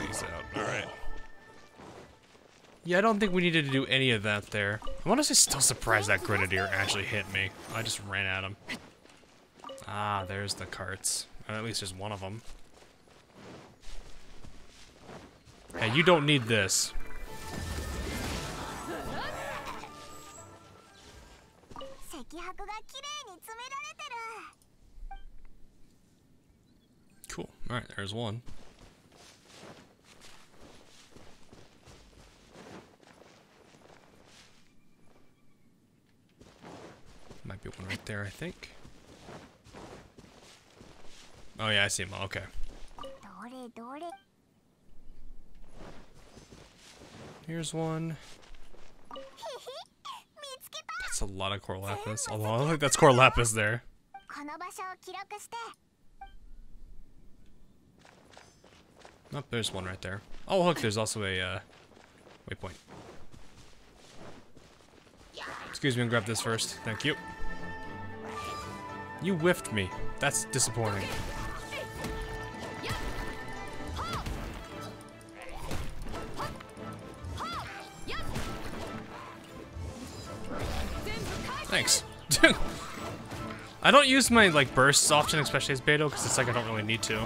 He's out. Alright. Yeah, I don't think we needed to do any of that there. I'm honestly still surprised that Grenadier actually hit me. I just ran at him. Ah, there's the carts. At least there's one of them. Hey, you don't need this. Cool. Alright, there's one. Might be one right there, I think. Oh yeah, I see him. Okay. Here's one. That's a lot of core lapis. I think that's core lapis there. Oh, there's one right there. Oh look, there's also a waypoint. Excuse me, and grab this first. Thank you. You whiffed me. That's disappointing. Thanks. I don't use my like bursts often, especially as Beto, because it's like I don't really need to.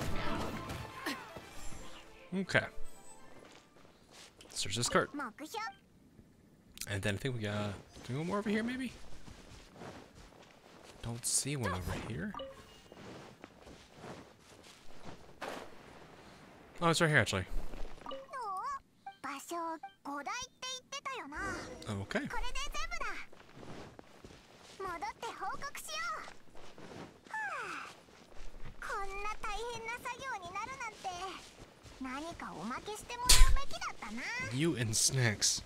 Okay. Search this cart. And then I think we got... Do we go more over here, maybe? Don't see one over here. Oh, it's right here, actually. Okay. You and snacks.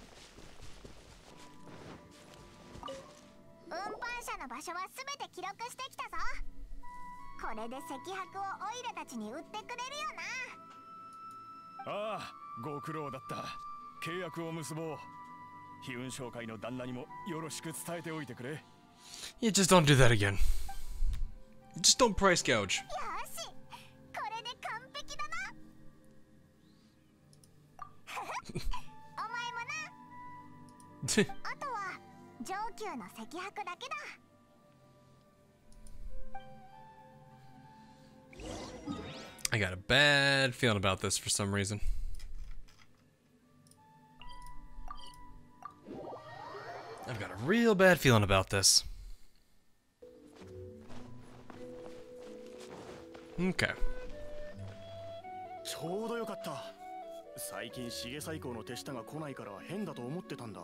Yeah, just don't do that again. Just don't price gouge. あとは上級の赤白だけだ。I got a bad feeling about this for some reason. I've got a real bad feeling about this. Okay. ちょうどよかった。最近シゲ最高の手下が来ないから変だと思ってたんだ。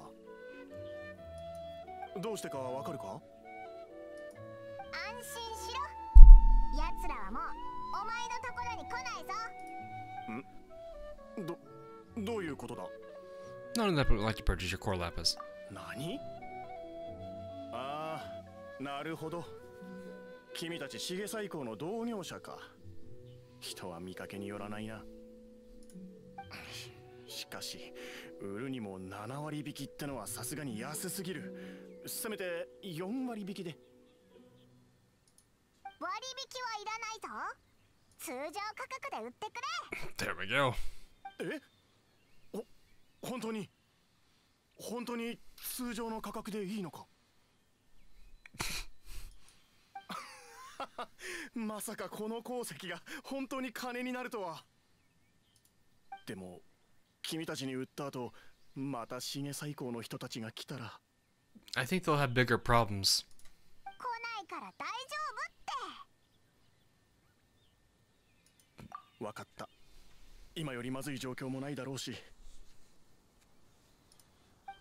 どうしてかわかるか？安心しろ。奴らはもうお前のところに来ないぞ。どういうことだ？ Not enough like to purchase your core lapis. 何？ああ、なるほど。君たちシゲ最高の同業者か。人は見かけによらないな。しかし、売るにも7割引きってのはさすがに安すぎる。せめて4割引きで。割引はいらないぞ。通常価格で売ってくれ。 There we go. 本当に通常の価格でいいのか？まさかこの鉱石が本当に金になるとは。でも君たちに売った後、またシゲ最高の人たちが来たら。I think they'll have bigger problems. 来ないから大丈夫って。わかった。今よりまずい状況もないだろうし。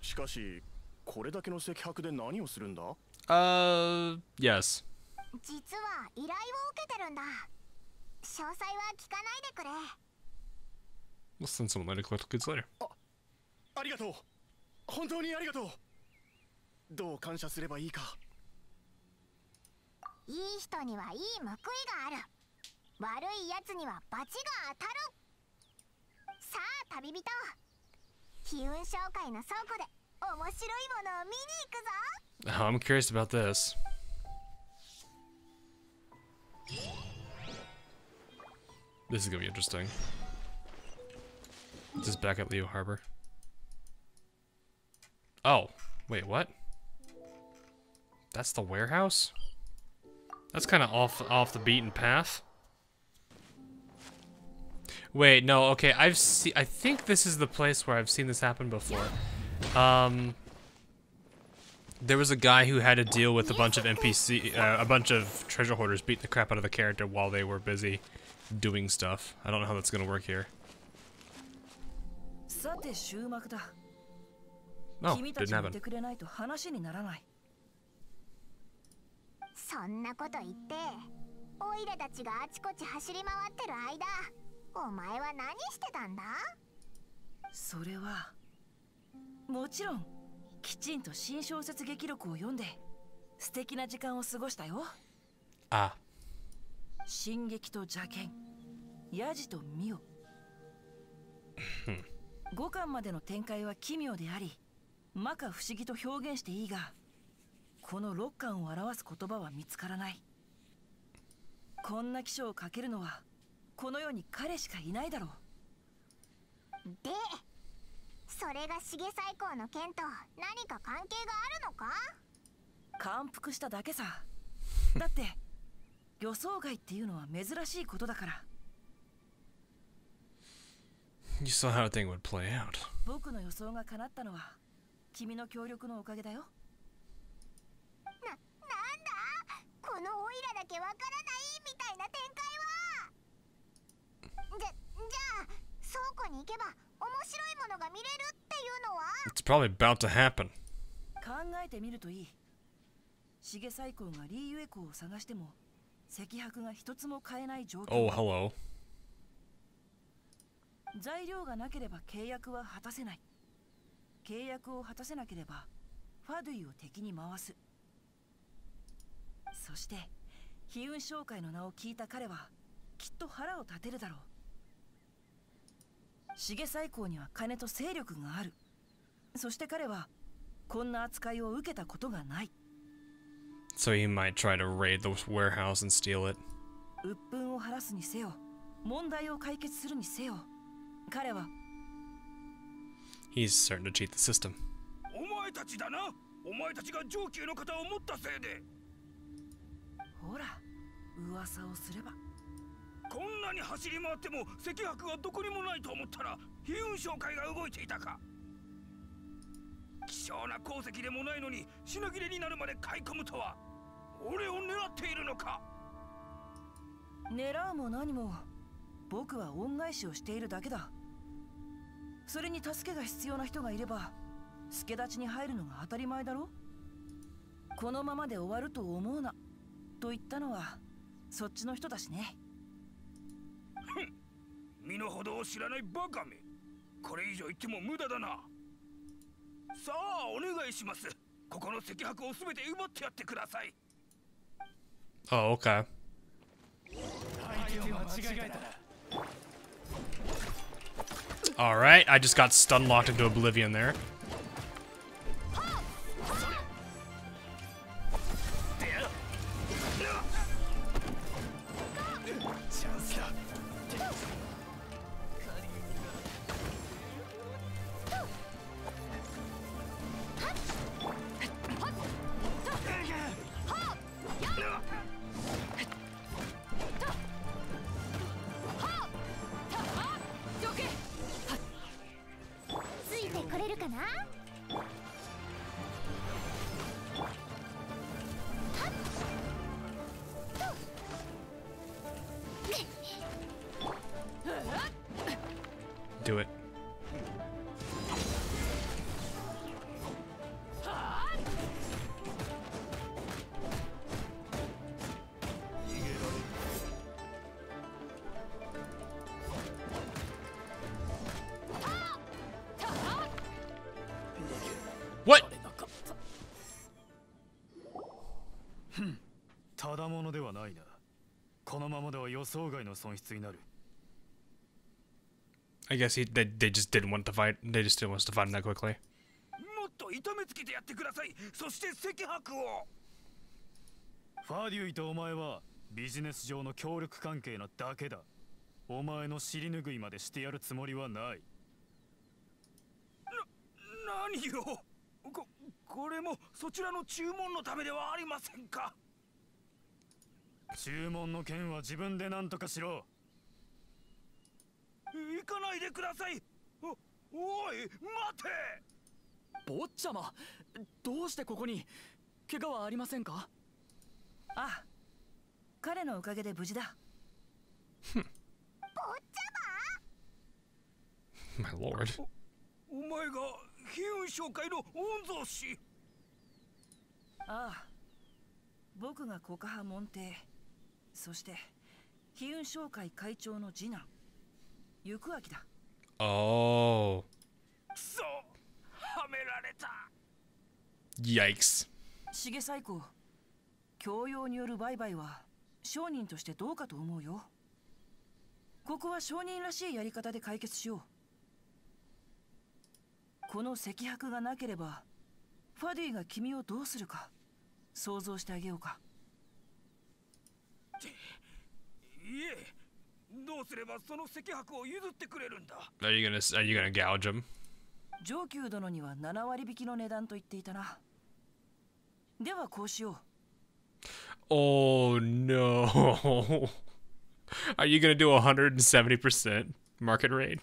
しかし、これだけの赤白で何をするんだ？ Yes. 実は依頼を受けてるんだ。詳細は聞かないでくれ。We'll send someone later to collect goods later. ありがとう。本当にありがとう。どう感謝すればいいか。いい人にはいい報いがある。悪いやつには罰が当たる。さあ旅人、悲運商会の倉庫で面白いものを見に行くぞ。 I'm curious about this. This is gonna be interesting. This is back at Leo Harbor. Oh, wait, what? That's the warehouse? That's kind of off the beaten path. Wait, no, okay, I think this is the place where I've seen this happen before. There was a guy who had to deal with a bunch of a bunch of treasure hoarders beating the crap out of the character while they were busy doing stuff. I don't know how that's gonna work here. Oh, didn't happen. そんなこと言って、オイラたちがあちこち走り回ってる間、お前は何してたんだ？それはもちろんきちんと新小説劇録を読んで素敵な時間を過ごしたよ。あ、進撃と邪剣、ヤジとミオ。5巻までの展開は奇妙であり、摩訶不思議と表現していいが、この6巻を表す言葉は見つからない。こんな記書を書けるのはこの世に彼しかいないだろう。で、それがシゲ最高の件と何か関係があるのか？感服しただけさ。だって予想外っていうのは珍しいことだから。You saw how a thing would play out. 僕の予想が叶ったのは君の協力のおかげだよ。なんだ？このオイラだけわからないみたいな展開は。じゃあ倉庫に行けば面白いものが見れるっていうのは？ It's probably about to happen. 考えてみるといい。シゲ最高がリーユエコーを探しても赤白が一つも買えない状況。Oh, hello. 材料がなければ契約は果たせない。契約を果たせなければファドゥイを敵に回す。そして悲運商会の名を聞いた彼はきっと腹を立てるだろう。シゲ最高には金と勢力がある。そして彼はこんな扱いを受けたことがない。So he might try to raid the warehouse and steal it. 鬱憤を晴らすにせよ、問題を解決するにせよ、彼は He's starting to cheat the system. お前たちだな。お前たちが上級の方を持ったせいで。ほら、噂をすれば。こんなに走り回っても石箔がどこにもないと思ったら飛雲商会が動いていたか。希少な鉱石でもないのに品切れになるまで買い込むとは俺を狙っているのか。狙うも何も僕は恩返しをしているだけだ。それに助けが必要な人がいれば助太刀に入るのが当たり前だろ。このままで終わると思うなと言ったのはそっちの人だしね。身の程を知らないバカめ。これ以上言っても無駄だな。さあお願いします。ここの石箔を全て奪ってやってください。Oh, okay. Alright, I just got stun locked into oblivion there. Do it. What? ただものではないな。このままでは予想外の損失になる。I guess they just didn't want to fight. They just didn't want us to fight him that quickly. もっと痛めつけてやってください。そして石箔を。ファデュイとお前はビジネス上の協力関係なだけだ。お前の尻拭いまでしてやるつもりはない。何を。これもそちらの注文のためではありませんか。注文の件は自分で何とかしろ。行かないでください。おい待て。坊ちゃま、どうしてここに。怪我はありませんか。あ、彼のおかげで無事だ。坊ちゃMy lord. お前が飛雲商会の御曹司。ああ、僕がコカハ門弟、そして飛雲商会会長の次男行く秋だ。Oh. くそ、はめられた。Yikes. 重最高、強要による売買は商人としてどうかと思うよ。ここは商人らしいやり方で解決しよう。この石箔がなければファディが君をどうするか想像してあげようか。いえ、どうすればその石箔を譲ってくれるんだ。Are you gonna gouge him? 上級殿には7割引きの値段と言っていたな。ではこうしよう。Oh no. Are you gonna do 170% market rate?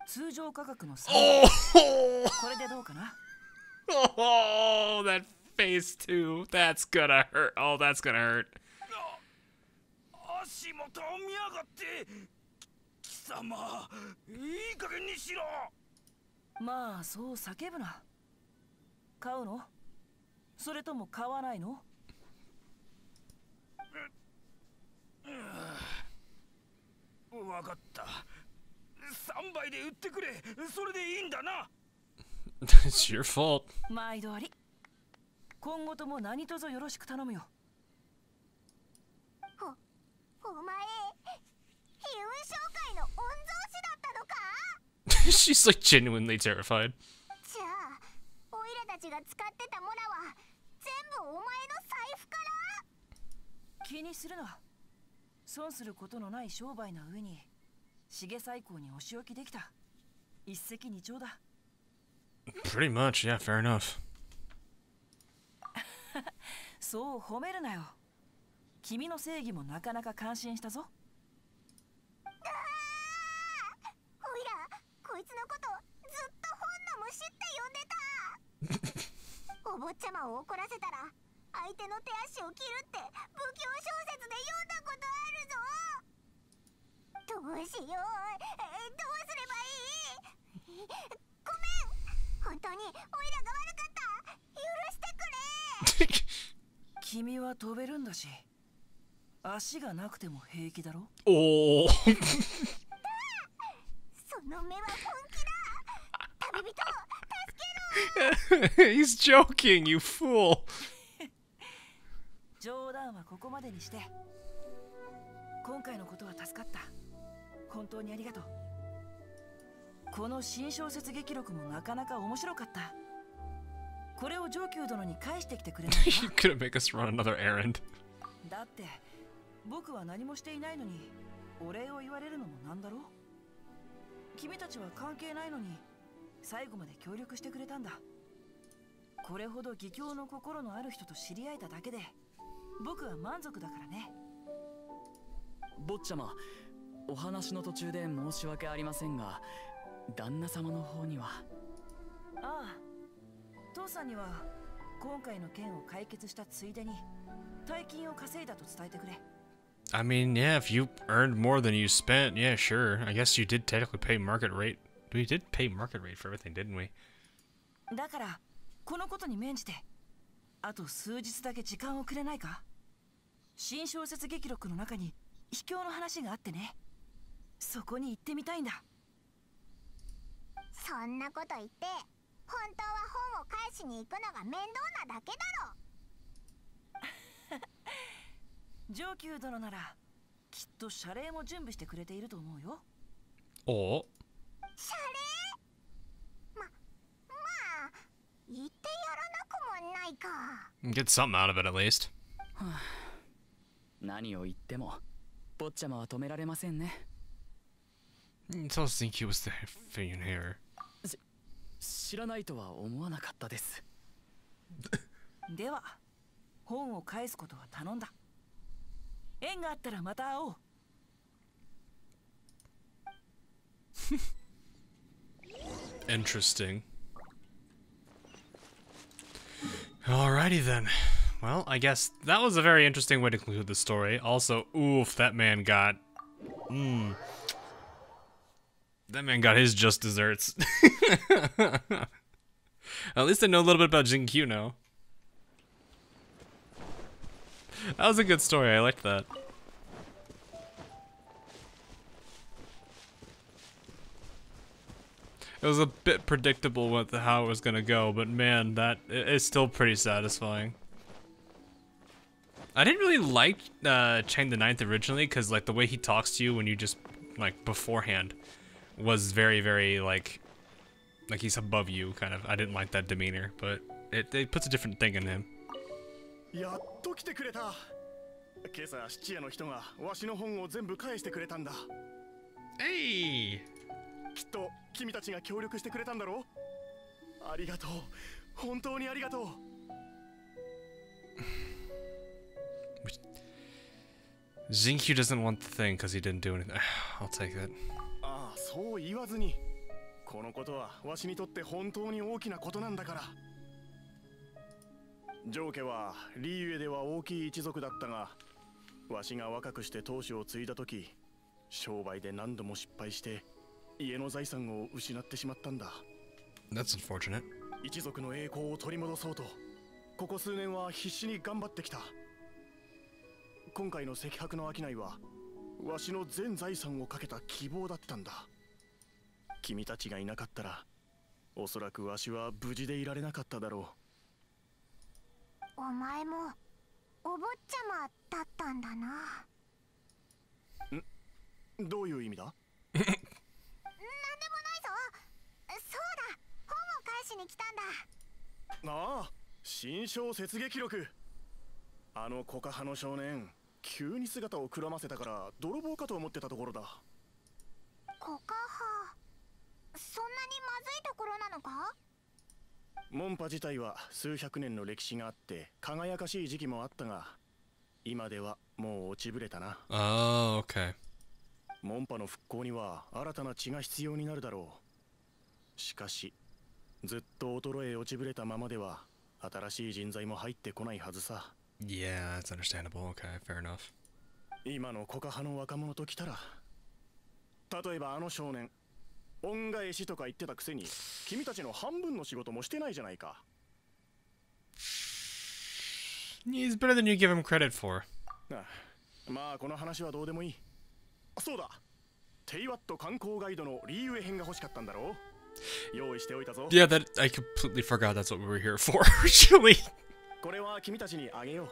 通常価格の3。Oh! これでどうかな。 Oh, that face too. That's gonna hurt. Oh, that's gonna hurt. 足元を見やがって。貴様、いい加減にしろ。まあそう叫ぶな。買うの？それとも買わないの？わかった。3倍で売ってくれ。それでいいんだな。It's your fault. 毎度あり。今後とも何卒よろしく頼むよ。お前、飛雲商会の御曹司だったのか。She's like genuinely terrified. じゃあ、オイラたちが使ってたモナは全部お前の財布から。気にするな。損することのない商売な上に重最高にお仕置きできた。一石二鳥だ。Pretty much, yeah, fair enough. そう褒めるなよ。君の正義もなかなか感心したぞ。おいらこいつのことずっと本の虫って呼んでた。お坊ちゃまを怒らせたら相手の手足を切るって仏教小説で読んだことあるぞ。どうしよう、どうすればいい。ごめん、本当にオイラが悪かった。許してくれ。君は飛べるんだし、足がなくても平気だろ。おお。その目は本気だ。旅人、助けろ。He's joking, you fool. 冗談はここまでにして。今回のことは助かった。本当にありがとう。この新小説劇録もなかなか面白かった。これを上級殿に返してきてくれないか。 You couldn't make us run another errand. だって僕は何もしていないのにお礼を言われるのもなんだろう。君たちは関係ないのに最後まで協力してくれたんだ。これほど義教の心のある人と知り合えただけで僕は満足だからね。坊ちゃま、お話の途中で申し訳ありませんが、旦那様の方には。ああ、父さんには今回の件を解決したついでに大金を稼いだと伝えてくれ。I mean, yeah, if you earned more than you spent, yeah, sure. I guess you did technically pay market rate. We did pay market rate for everything, didn't we? だからこのことに免じてあと数日だけ時間をくれないか。新小説劇録の中に秘境の話があってね、そこに行ってみたいんだ。そんなこと言って本当は本を返しに行くのが面倒なだけだろ。上級殿ならきっと謝礼も準備してくれていると思うよ。お。謝礼？まあ言ってやらなくもないか。Get something out of it at least. 何を言っても坊ちゃまは止められませんね。Tell us think he was the Fian here. 知らないとは思わなかったです。では本を返すことは頼んだ。縁があったらまた会おう。Interesting. Alrighty then. Well, I guess that was a very interesting way to conclude the story. Also, oof, that man got... That man got his just desserts. At least I know a little bit about Jinkyu now. That was a good story, I liked that. It was a bit predictable with how it was gonna go, but man, that is still pretty satisfying. I didn't really like Chang the Ninth originally, because like the way he talks to you when you just like beforehand was very, very like he's above you kind of. I didn't like that demeanor, but it puts a different thing in him. やっと来てくれた。今朝質屋の人がわしの本を全部返してくれたんだ。Hey! きっと君たちが協力してくれたんだろう。ありがとう。本当にありがとう。Jinkyu doesn't want the thing because he didn't do anything. I'll take that. ああ、そう言わずに。このことはわしにとって本当に大きなことなんだから。上家はリーユエでは大きい一族だったが、わしが若くして当主を継いだ時、商売で何度も失敗して家の財産を失ってしまったんだ。That's unfortunate. 一族の栄光を取り戻そうと、ここ数年は必死に頑張ってきた。今回の石箔の商いは、わしの全財産をかけた希望だったんだ。君たちがいなかったら、おそらくわしは無事でいられなかっただろう。お前もお坊ちゃまだったんだな。どういう意味だ？なんでもないぞ。そうだ、本を返しに来たんだ。ああ、新小説劇録。あのコカ派の少年、急に姿をくらませたから泥棒かと思ってたところだ。コカ派、そんなにまずいところなのか？モンパ自体は数百年の歴史があって輝かしい時期もあったが、今ではもう落ちぶれたな。Oh, okay. モンパの復興には新たな血が必要になるだろう。しかしずっと衰え落ちぶれたままでは新しい人材も入ってこないはずさ。Yeah, that's understandable. Okay, fair enough. 今のコカ派の若者ときたら、例えばあの少年、恩返しとか言ってたくせに君たちの半分の仕事もしてないじゃないか。He's better than you give him credit for. まあこの話はどうでもいい。そうだ、テイワット観光ガイドのリーウェ編が欲しかったんだろう。用意しておいたぞ。Yeah, that I completely forgot that's what we were here for, originally. これは君たちにあげよ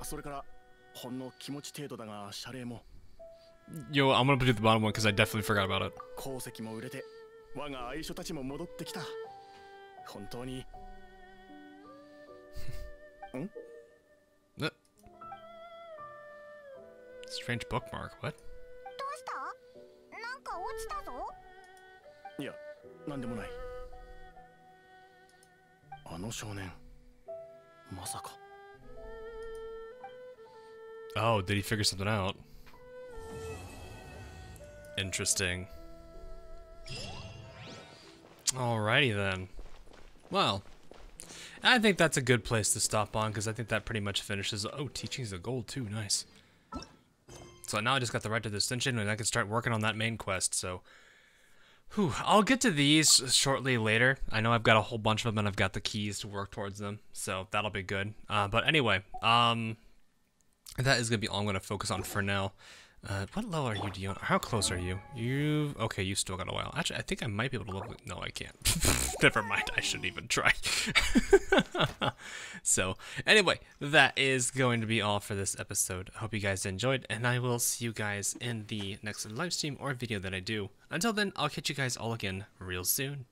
う。それからほんの気持ち程度だが謝礼も。Yo, I'm gonna do the bottom one because I definitely forgot about it. 鉱石も売れて我が愛所たちも戻ってきた。本当に。ん？Strange bookmark. What? どうした？なんか落ちたぞ。いや、なんでもない。あの少年、まさか。Oh, did he figure something out? Interesting. Alrighty then. Well, I think that's a good place to stop on because I think that pretty much finishes. Oh, teachings of gold too. Nice. So now I just got the right to the extension and I can start working on that main quest. So, whew, I'll get to these shortly later. I know I've got a whole bunch of them and I've got the keys to work towards them. So that'll be good. But anyway, that is going to be all I'm going to focus on for now. What level are you, Dion? How close are you? Okay, you still got a while. Actually, I think I might be able to level... No, I can't. Never mind, I shouldn't even try. So, anyway, that is going to be all for this episode. I hope you guys enjoyed, and I will see you guys in the next live stream or video that I do. Until then, I'll catch you guys all again real soon.